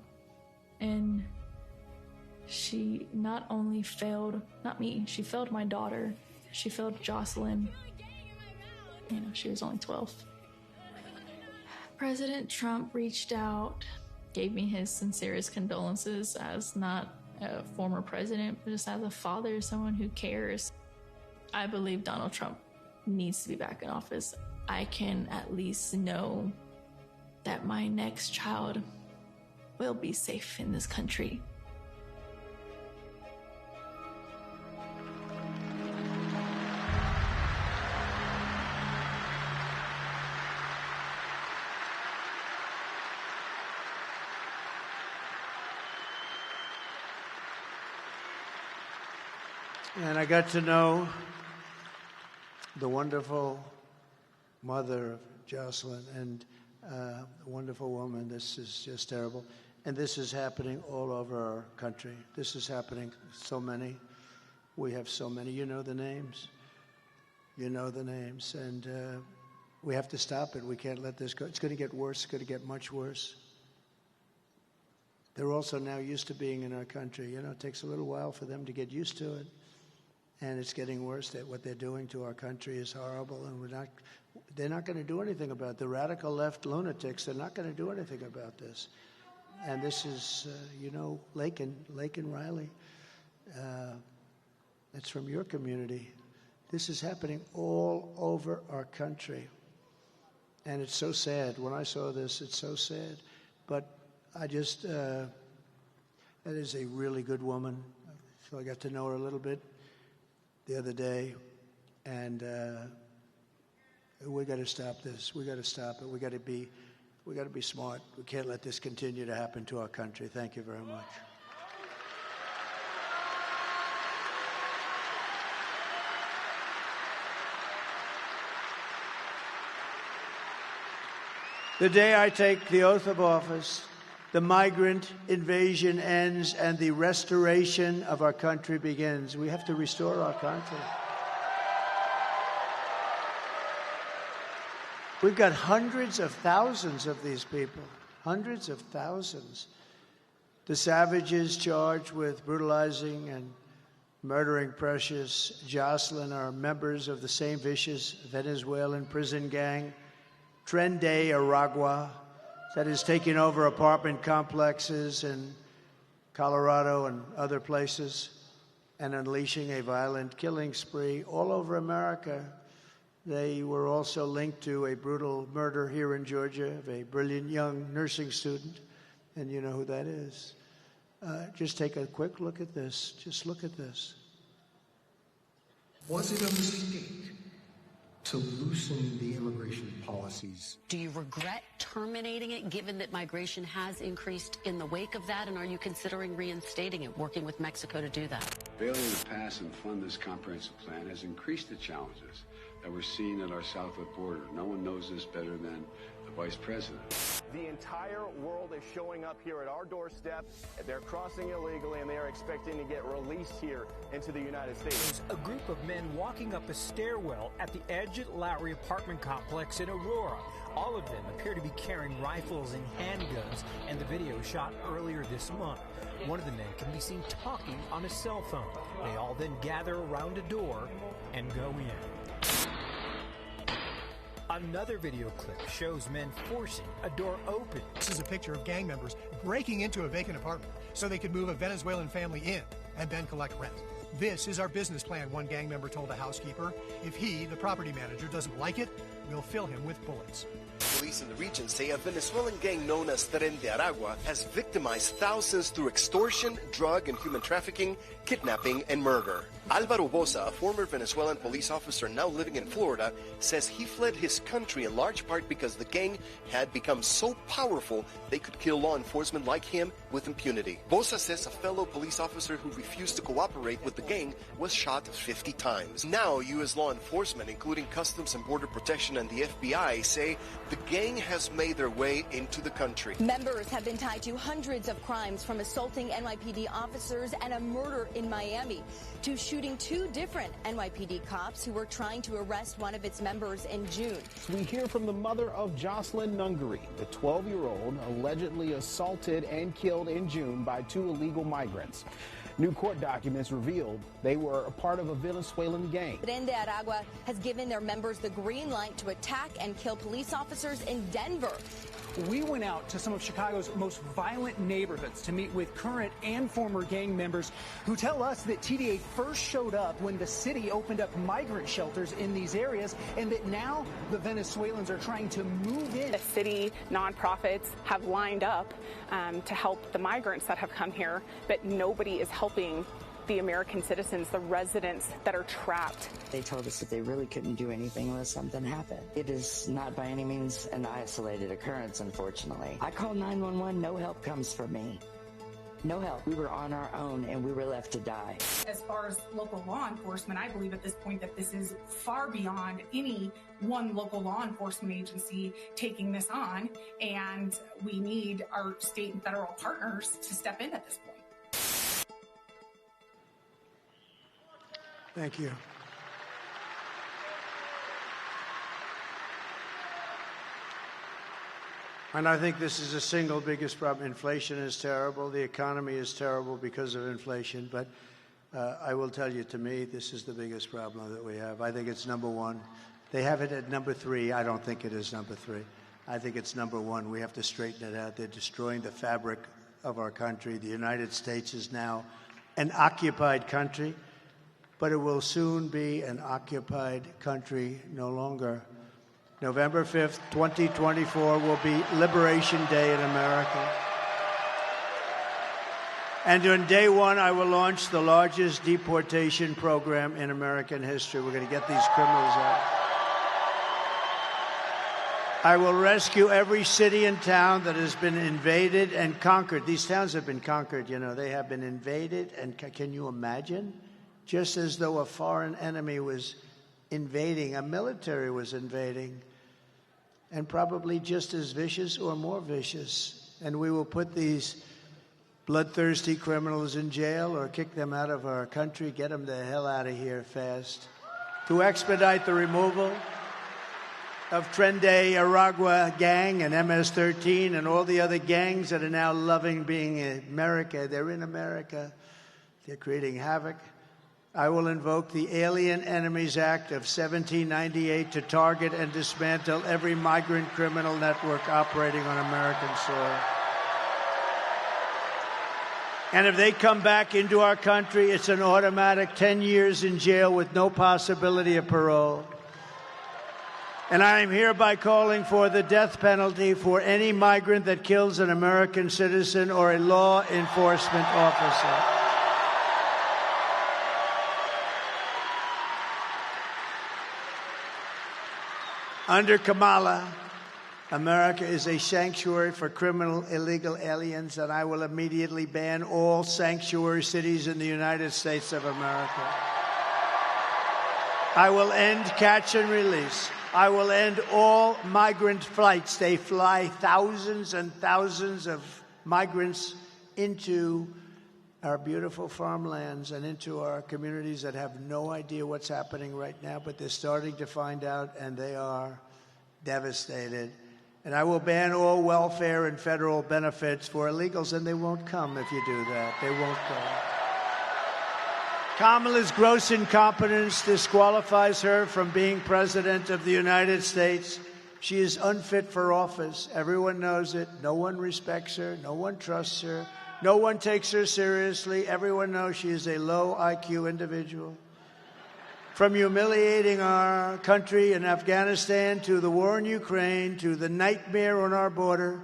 and she not only failed, not me, she failed my daughter. She failed Jocelyn. You know, she was only 12. President Trump reached out, gave me his sincerest condolences as not a former president, but just as a father, someone who cares. I believe Donald Trump needs to be back in office. I can at least know that my next child will be safe in this country. And I got to know the wonderful mother of Jocelyn, and a wonderful woman. This is just terrible. And this is happening all over our country. This is happening so many. We have so many. You know the names. You know the names. And we have to stop it. We can't let this go. It's going to get worse. It's going to get much worse. They're also now used to being in our country. You know, it takes a little while for them to get used to it. And it's getting worse. That what they're doing to our country is horrible, and they're not going to do anything about it. The radical left lunatics, they're not going to do anything about this. And this is, you know, Lakin Riley. That's from your community. This is happening all over our country. And it's so sad. When I saw this, it's so sad. But I just, that is a really good woman. So I got to know her a little bit the other day, and we got to stop this. We got to stop it. We got to be smart. We can't let this continue to happen to our country. Thank you very much. The day I take the oath of office, the migrant invasion ends and the restoration of our country begins. We have to restore our country. We've got hundreds of thousands of these people, hundreds of thousands. The savages charged with brutalizing and murdering Precious Jocelyn are members of the same vicious Venezuelan prison gang, Tren de Aragua, that is taking over apartment complexes in Colorado and other places and unleashing a violent killing spree all over America. They were also linked to a brutal murder here in Georgia of a brilliant young nursing student, and you know who that is. Just take a quick look at this. Just look at this. Was it a mistake to loosen the immigration policies? Do you regret terminating it, given that migration has increased in the wake of that? And are you considering reinstating it, working with Mexico to do that? Failing to pass and fund this comprehensive plan has increased the challenges that we're seeing at our southwest border. No one knows this better than the Vice President. The entire world is showing up here at our doorstep. They're crossing illegally, and they are expecting to get released here into the United States. A group of men walking up a stairwell at the Edge Lowry apartment complex in Aurora. All of them appear to be carrying rifles and handguns, and the video shot earlier this month. One of the men can be seen talking on a cell phone. They all then gather around a door and go in. Another video clip shows men forcing a door open. This is a picture of gang members breaking into a vacant apartment so they could move a Venezuelan family in and then collect rent. This is our business plan, one gang member told a housekeeper. If he, the property manager, doesn't like it, we'll fill him with bullets. Police in the region say a Venezuelan gang known as Tren de Aragua has victimized thousands through extortion, drug and human trafficking, kidnapping, and murder. Alvaro Boza, a former Venezuelan police officer now living in Florida, says he fled his country in large part because the gang had become so powerful they could kill law enforcement like him with impunity. Boza says a fellow police officer who refused to cooperate with the gang was shot 50 times. Now, U.S. law enforcement, including Customs and Border Protection and the FBI, say the gang has made their way into the country. Members have been tied to hundreds of crimes, from assaulting NYPD officers and a murder in Miami to shooting two different NYPD cops who were trying to arrest one of its members in June. We hear from the mother of Jocelyn Nungary, the 12-year-old allegedly assaulted and killed in June by two illegal migrants. New court documents revealed they were a part of a Venezuelan gang. Tren de Aragua has given their members the green light to attack and kill police officers in Denver. We went out to some of Chicago's most violent neighborhoods to meet with current and former gang members who tell us that TDA first showed up when the city opened up migrant shelters in these areas, and that now the Venezuelans are trying to move in. The city nonprofits have lined up to help the migrants that have come here, but nobody is helping the American citizens, the residents that are trapped. They told us that they really couldn't do anything unless something happened. It is not by any means an isolated occurrence, unfortunately. I called 911, no help comes from me. No help. We were on our own and we were left to die. As far as local law enforcement, I believe at this point that this is far beyond any one local law enforcement agency taking this on, and we need our state and federal partners to step in at this point. Thank you. And I think this is the single biggest problem. Inflation is terrible. The economy is terrible because of inflation. But I will tell you, to me, this is the biggest problem that we have. I think it's number one. They have it at number 3. I don't think it is number 3. I think it's number 1. We have to straighten it out. They're destroying the fabric of our country. The United States is now an occupied country, but it will soon be an occupied country no longer. November 5th, 2024 will be Liberation Day in America. And on day one, I will launch the largest deportation program in American history. We're going to get these criminals out. I will rescue every city and town that has been invaded and conquered. These towns have been conquered, you know. They have been invaded, and can you imagine? Just as though a foreign enemy was invading, a military was invading, and probably just as vicious or more vicious. And we will put these bloodthirsty criminals in jail or kick them out of our country, get them the hell out of here fast. To expedite the removal of Tren de Aragua gang and MS-13 and all the other gangs that are now loving being in America. They're in America. They're creating havoc. I will invoke the Alien Enemies Act of 1798 to target and dismantle every migrant criminal network operating on American soil. And if they come back into our country, it's an automatic 10 years in jail with no possibility of parole. And I am hereby calling for the death penalty for any migrant that kills an American citizen or a law enforcement officer. Under Kamala, America is a sanctuary for criminal illegal aliens, and I will immediately ban all sanctuary cities in the United States of America. I will end catch and release. I will end all migrant flights. They fly thousands and thousands of migrants into our beautiful farmlands and into our communities that have no idea what's happening right now, but they're starting to find out, and they are devastated. And I will ban all welfare and federal benefits for illegals, and they won't come if you do that. They won't come. Kamala's gross incompetence disqualifies her from being president of the United States. She is unfit for office. Everyone knows it. No one respects her. No one trusts her. No one takes her seriously. Everyone knows she is a low IQ individual. From humiliating our country in Afghanistan to the war in Ukraine to the nightmare on our border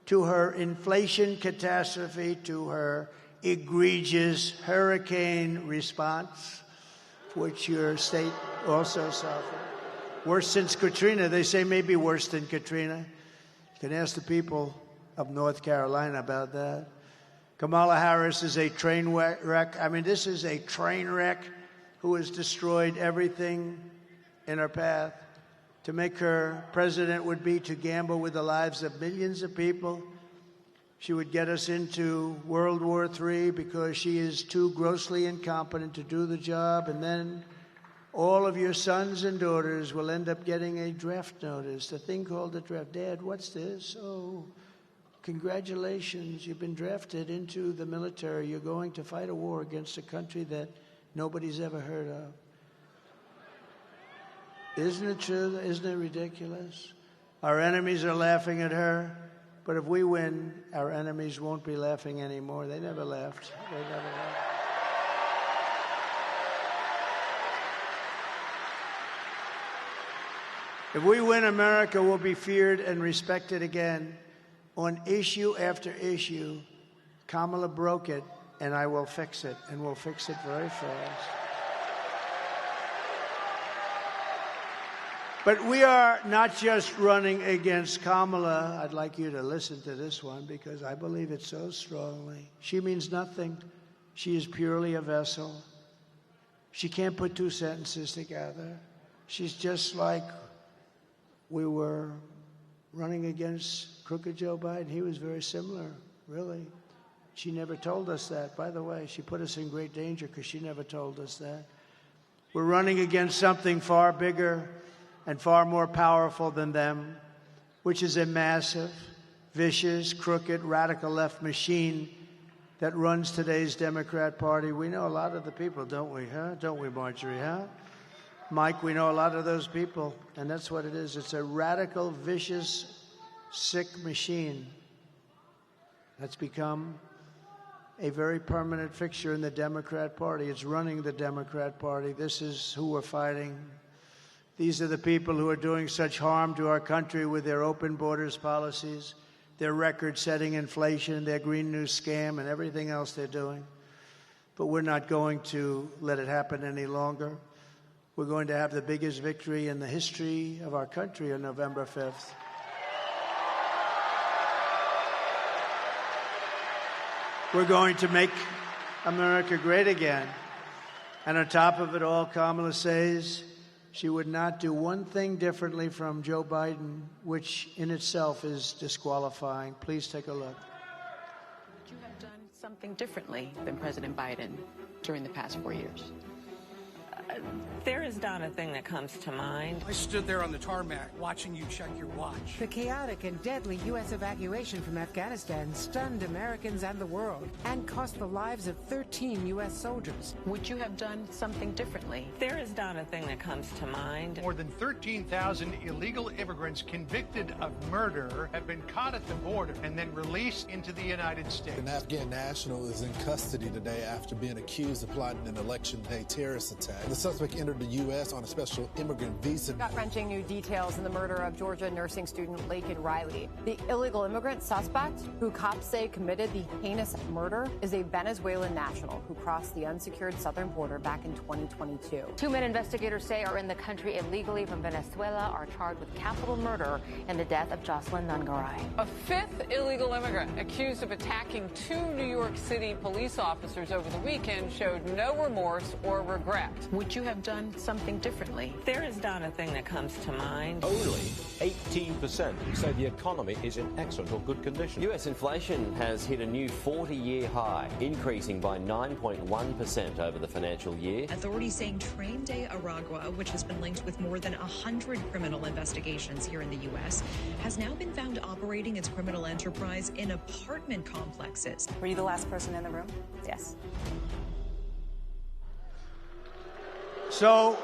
to her inflation catastrophe to her egregious hurricane response, which your state also suffered. Worse since Katrina. They say maybe worse than Katrina. You can ask the people of North Carolina about that. Kamala Harris is a train wreck. I mean, this is a train wreck who has destroyed everything in her path. To make her president would be to gamble with the lives of millions of people. She would get us into World War III because she is too grossly incompetent to do the job. And then all of your sons and daughters will end up getting a draft notice, a thing called a draft. Dad, what's this? Oh, congratulations, you've been drafted into the military. You're going to fight a war against a country that nobody's ever heard of. Isn't it true? Isn't it ridiculous? Our enemies are laughing at her. But if we win, our enemies won't be laughing anymore. They never laughed. They never laughed. If we win, America will be feared and respected again. On issue after issue, Kamala broke it, and I will fix it, and we'll fix it very fast. But we are not just running against Kamala. I'd like you to listen to this one because I believe it so strongly. She means nothing. She is purely a vessel. She can't put two sentences together. She's just like we were running against crooked Joe Biden. He was very similar, really. She never told us that. By the way, she put us in great danger because she never told us that. We're running against something far bigger and far more powerful than them, which is a massive, vicious, crooked, radical left machine that runs today's Democrat Party. We know a lot of the people, don't we, huh? Don't we, Marjorie, huh? Mike, we know a lot of those people, and that's what it is. It's a radical, vicious, sick machine that's become a very permanent fixture in the Democrat Party. It's running the Democrat Party. This is who we're fighting. These are the people who are doing such harm to our country with their open borders policies. their record-setting inflation, their Green New Scam, and everything else they're doing. But we're not going to let it happen any longer. We're going to have the biggest victory in the history of our country on November 5th. We're going to make America great again. And on top of it all, Kamala says she would not do one thing differently from Joe Biden, which in itself is disqualifying. Please take a look. Would you have done something differently than President Biden during the past 4 years? There is not a thing that comes to mind. I stood there on the tarmac watching you check your watch. The chaotic and deadly U.S. evacuation from Afghanistan stunned Americans and the world and cost the lives of 13 U.S. soldiers. Would you have done something differently? There is not a thing that comes to mind. More than 13,000 illegal immigrants convicted of murder have been caught at the border and then released into the United States. An Afghan national is in custody today after being accused of plotting an election day terrorist attack. The suspect entered the U.S. on a special immigrant visa. Gut-wrenching new details in the murder of Georgia nursing student Laken Riley. The illegal immigrant suspect, who cops say committed the heinous murder, is a Venezuelan national who crossed the unsecured southern border back in 2022. 2 men investigators say are in the country illegally from Venezuela are charged with capital murder in the death of Jocelyn Nungaray. A 5th illegal immigrant accused of attacking 2 New York City police officers over the weekend showed no remorse or regret. Would you have done something differently? There is not a thing that comes to mind. Only 18% say the economy is in excellent or good condition. US inflation has hit a new 40-year high, increasing by 9.1% over the financial year. Authorities saying Train de Aragua, which has been linked with more than 100 criminal investigations here in the U.S., has now been found operating its criminal enterprise in apartment complexes. Were you the last person in the room? Yes. So,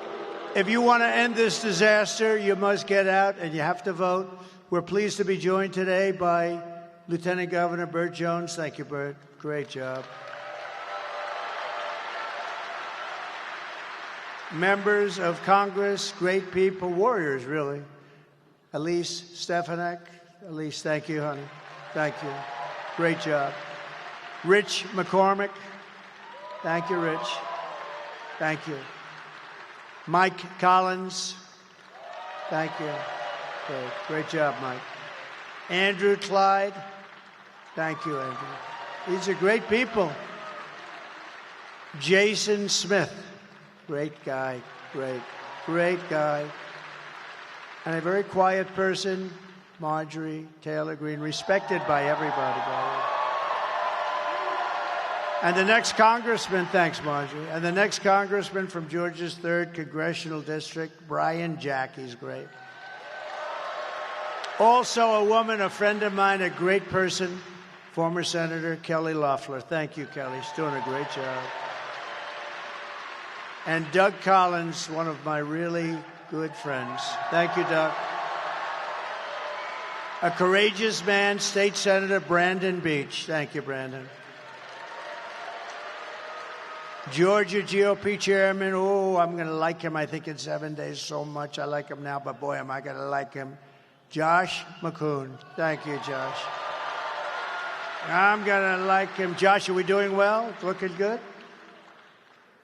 if you want to end this disaster, you must get out and you have to vote. We're pleased to be joined today by Lieutenant Governor Burt Jones. Thank you, Burt. Great job. Members of Congress, great people, warriors, really. Elise Stefanik. Elise, thank you, honey. Thank you. Great job. Rich McCormick. Thank you, Rich. Thank you. Mike Collins. Thank you. Great job, Mike. Andrew Clyde. Thank you, Andrew. These are great people. Jason Smith. Great guy. Great guy. And a very quiet person, Marjorie Taylor Greene, respected by everybody, by the way. And the next congressman, thanks, Marjorie, and the next congressman from Georgia's 3rd Congressional District, Brian Jack, he's great. Also a woman, a friend of mine, a great person, former Senator Kelly Loeffler. Thank you, Kelly. She's doing a great job. And Doug Collins, one of my really good friends. Thank you, Doug. A courageous man, State Senator Brandon Beach. Thank you, Brandon. Georgia GOP chairman, oh, I'm going to like him, I think, in 7 days so much. I like him now, but boy, am I going to like him. Josh McCoon. Thank you, Josh. I'm going to like him. Josh, are we doing well? It's looking good?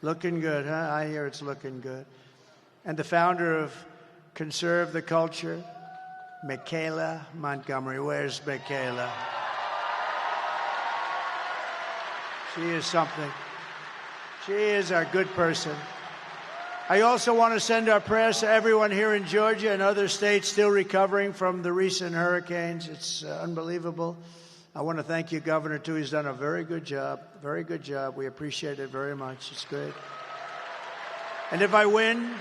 Looking good, huh? I hear it's looking good. And the founder of Conserve the Culture, Michaela Montgomery. Where's Michaela? She is something. She is a good person. I also want to send our prayers to everyone here in Georgia and other states still recovering from the recent hurricanes. It's unbelievable. I want to thank you, Governor, too. He's done a very good job. Very good job. We appreciate it very much. It's great. And if I win,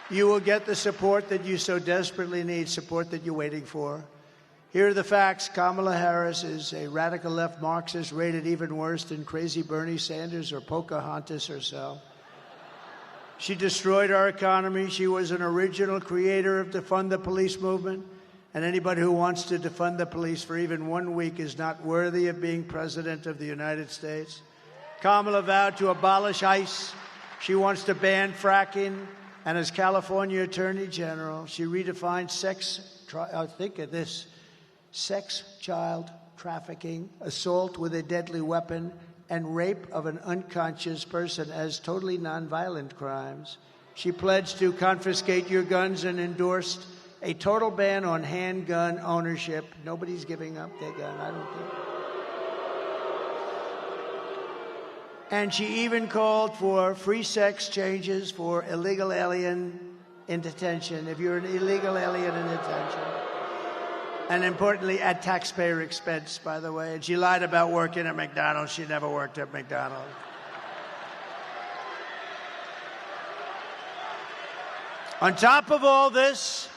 you will get the support that you so desperately need, support that you're waiting for. Here are the facts. Kamala Harris is a radical left Marxist rated even worse than crazy Bernie Sanders or Pocahontas herself. She destroyed our economy. She was an original creator of defund the police movement. And anybody who wants to defund the police for even 1 week is not worthy of being president of the United States. Kamala vowed to abolish ICE. She wants to ban fracking. And as California Attorney General, she redefined sex. Think of this. sex, child trafficking, assault with a deadly weapon, and rape of an unconscious person as totally nonviolent crimes. She pledged to confiscate your guns and endorsed a total ban on handgun ownership. Nobody's giving up their gun, I don't think. And she even called for free sex changes for illegal alien in detention, if you're an illegal alien in detention. And importantly, at taxpayer expense, by the way. And she lied about working at McDonald's. She never worked at McDonald's. On top of all this,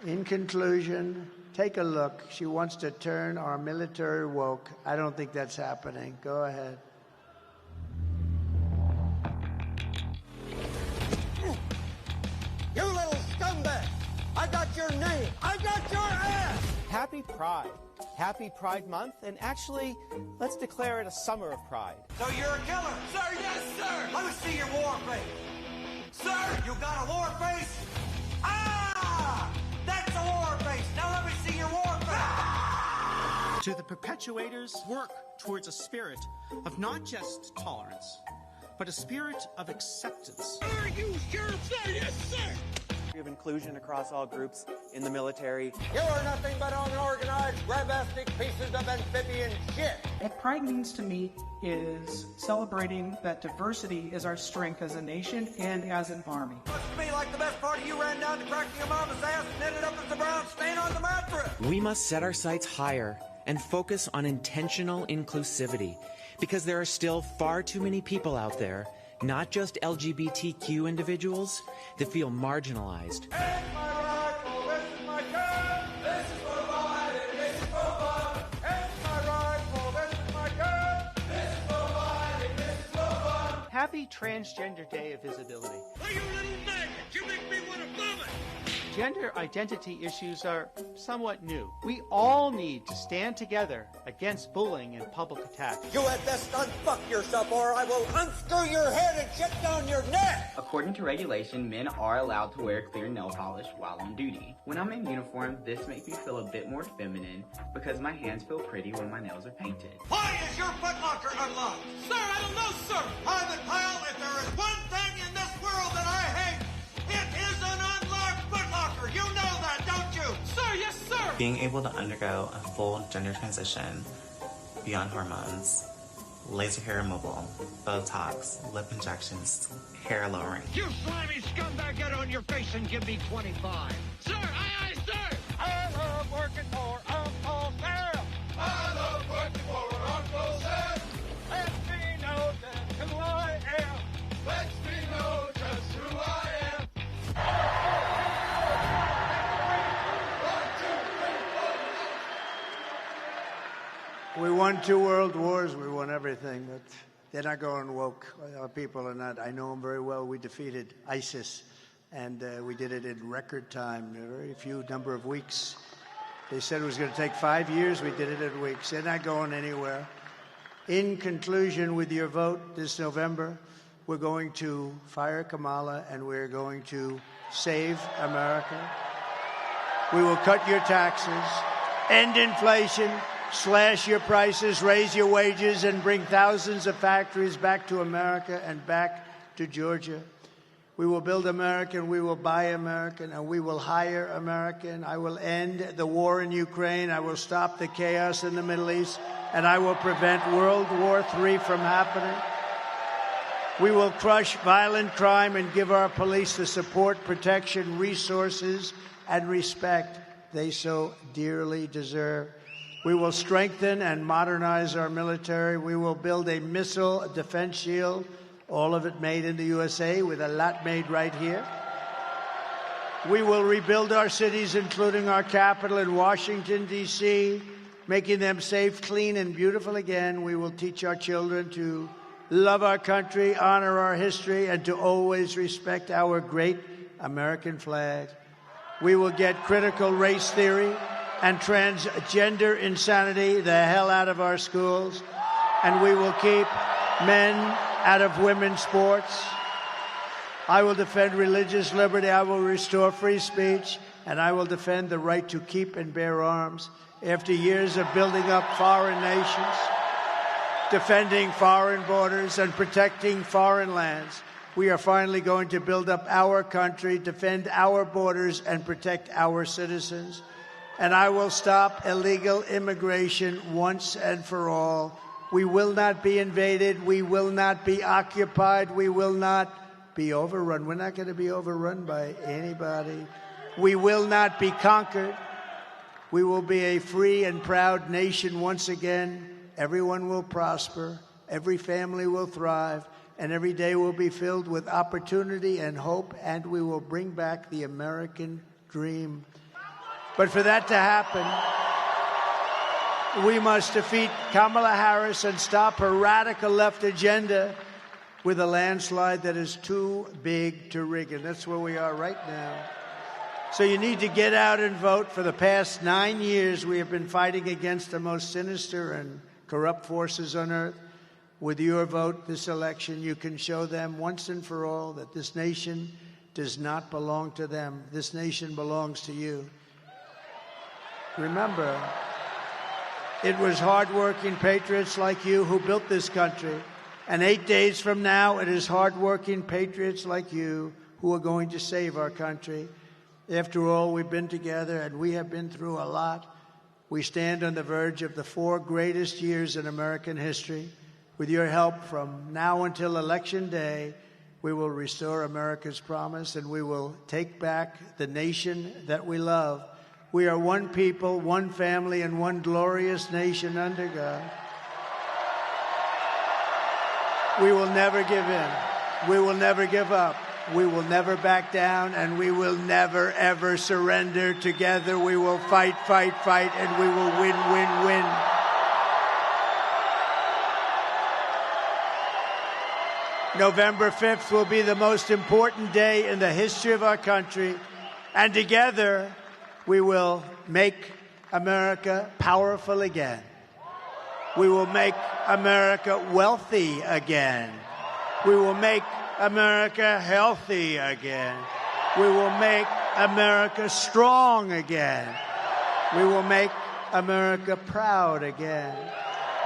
in conclusion, take a look. She wants to turn our military woke. I don't think that's happening. Go ahead. You little scumbag! I got your name! I got your ass! Happy Pride. Happy Pride Month, and actually, let's declare it a summer of pride. So you're a killer? Sir, yes, sir! Let me see your war face. Sir, you got a war face? Ah! That's a war face! Now let me see your war face! To the perpetuators, work towards a spirit of not just tolerance, but a spirit of acceptance. Are you sure, sir? Yes, sir! Of inclusion across all groups in the military. You are nothing but unorganized, grabastic pieces of amphibian shit! What pride means to me is celebrating that diversity is our strength as a nation and as an army. Looks to me like the best part of you ran down to cracking your mama's ass and ended up as the brown stain on the mattress! We must set our sights higher and focus on intentional inclusivity, because there are still far too many people out there, not just LGBTQ individuals, that feel marginalized. Happy Transgender Day of Visibility. Are you little maggot? You make me want to vomit! Gender identity issues are somewhat new. We all need to stand together against bullying and public attack. You had best unfuck yourself or I will unscrew your head and shut down your neck! According to regulation, men are allowed to wear clear nail polish while on duty. When I'm in uniform, this makes me feel a bit more feminine because my hands feel pretty when my nails are painted. Why is your footlocker unlocked? Sir, I don't know, sir! Private Pile, if there is one thing in this world that I hate, it is an unlocked footlocker! You know that, don't you? Sir, yes, sir! Being able to undergo a full gender transition beyond hormones, laser hair removal, Botox, lip injections, hair lowering. You slimy scumbag, get on your face and give me 25. Sir, aye, sir! I love working for Uncle Sam! I love working for Uncle Sam! Let me know just who I am! Let me know just who I am! We won 2 world wars, we won everything, but they're not going woke. Our people are not. I know them very well. We defeated ISIS, and we did it in record time, a very few number of weeks. They said it was going to take 5 years. We did it in weeks. They're not going anywhere. In conclusion, with your vote this November, we're going to fire Kamala, and we're going to save America. We will cut your taxes, end inflation, slash your prices, raise your wages, and bring thousands of factories back to America and back to Georgia. We will build American, we will buy American, and we will hire American. I will end the war in Ukraine. I will stop the chaos in the Middle East, and I will prevent World War III from happening. We will crush violent crime and give our police the support, protection, resources, and respect they so dearly deserve. We will strengthen and modernize our military. We will build a missile defense shield, all of it made in the USA, with a lot made right here. We will rebuild our cities, including our capital in Washington, D.C., making them safe, clean, and beautiful again. We will teach our children to love our country, honor our history, and to always respect our great American flag. We will get critical race theory and transgender insanity the hell out of our schools, and we will keep men out of women's sports. I will defend religious liberty, I will restore free speech, and I will defend the right to keep and bear arms. After years of building up foreign nations, defending foreign borders, and protecting foreign lands, we are finally going to build up our country, defend our borders, and protect our citizens. And I will stop illegal immigration once and for all. We will not be invaded. We will not be occupied. We will not be overrun. We're not going to be overrun by anybody. We will not be conquered. We will be a free and proud nation once again. Everyone will prosper. Every family will thrive. And every day will be filled with opportunity and hope. And we will bring back the American dream. But for that to happen, we must defeat Kamala Harris and stop her radical left agenda with a landslide that is too big to rig. And that's where we are right now. So you need to get out and vote. For the past 9 years, we have been fighting against the most sinister and corrupt forces on earth. With your vote this election, you can show them once and for all that this nation does not belong to them. This nation belongs to you. Remember, it was hardworking patriots like you who built this country. And 8 days from now, it is hardworking patriots like you who are going to save our country. After all, we've been together and we have been through a lot. We stand on the verge of the 4 greatest years in American history. With your help, from now until Election Day, we will restore America's promise and we will take back the nation that we love. We are one people, one family, and one glorious nation under God. We will never give in. We will never give up. We will never back down, and we will never, ever surrender. Together we will fight, fight, fight, and we will win, win, win. November 5th will be the most important day in the history of our country, and together we will make America powerful again. We will make America wealthy again. We will make America healthy again. We will make America strong again. We will make America proud again.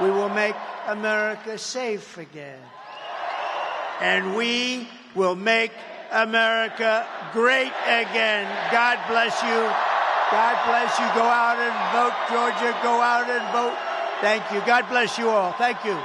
We will make America safe again. And we will make America great again. God bless you. God bless you. Go out and vote, Georgia. Go out and vote. Thank you. God bless you all. Thank you.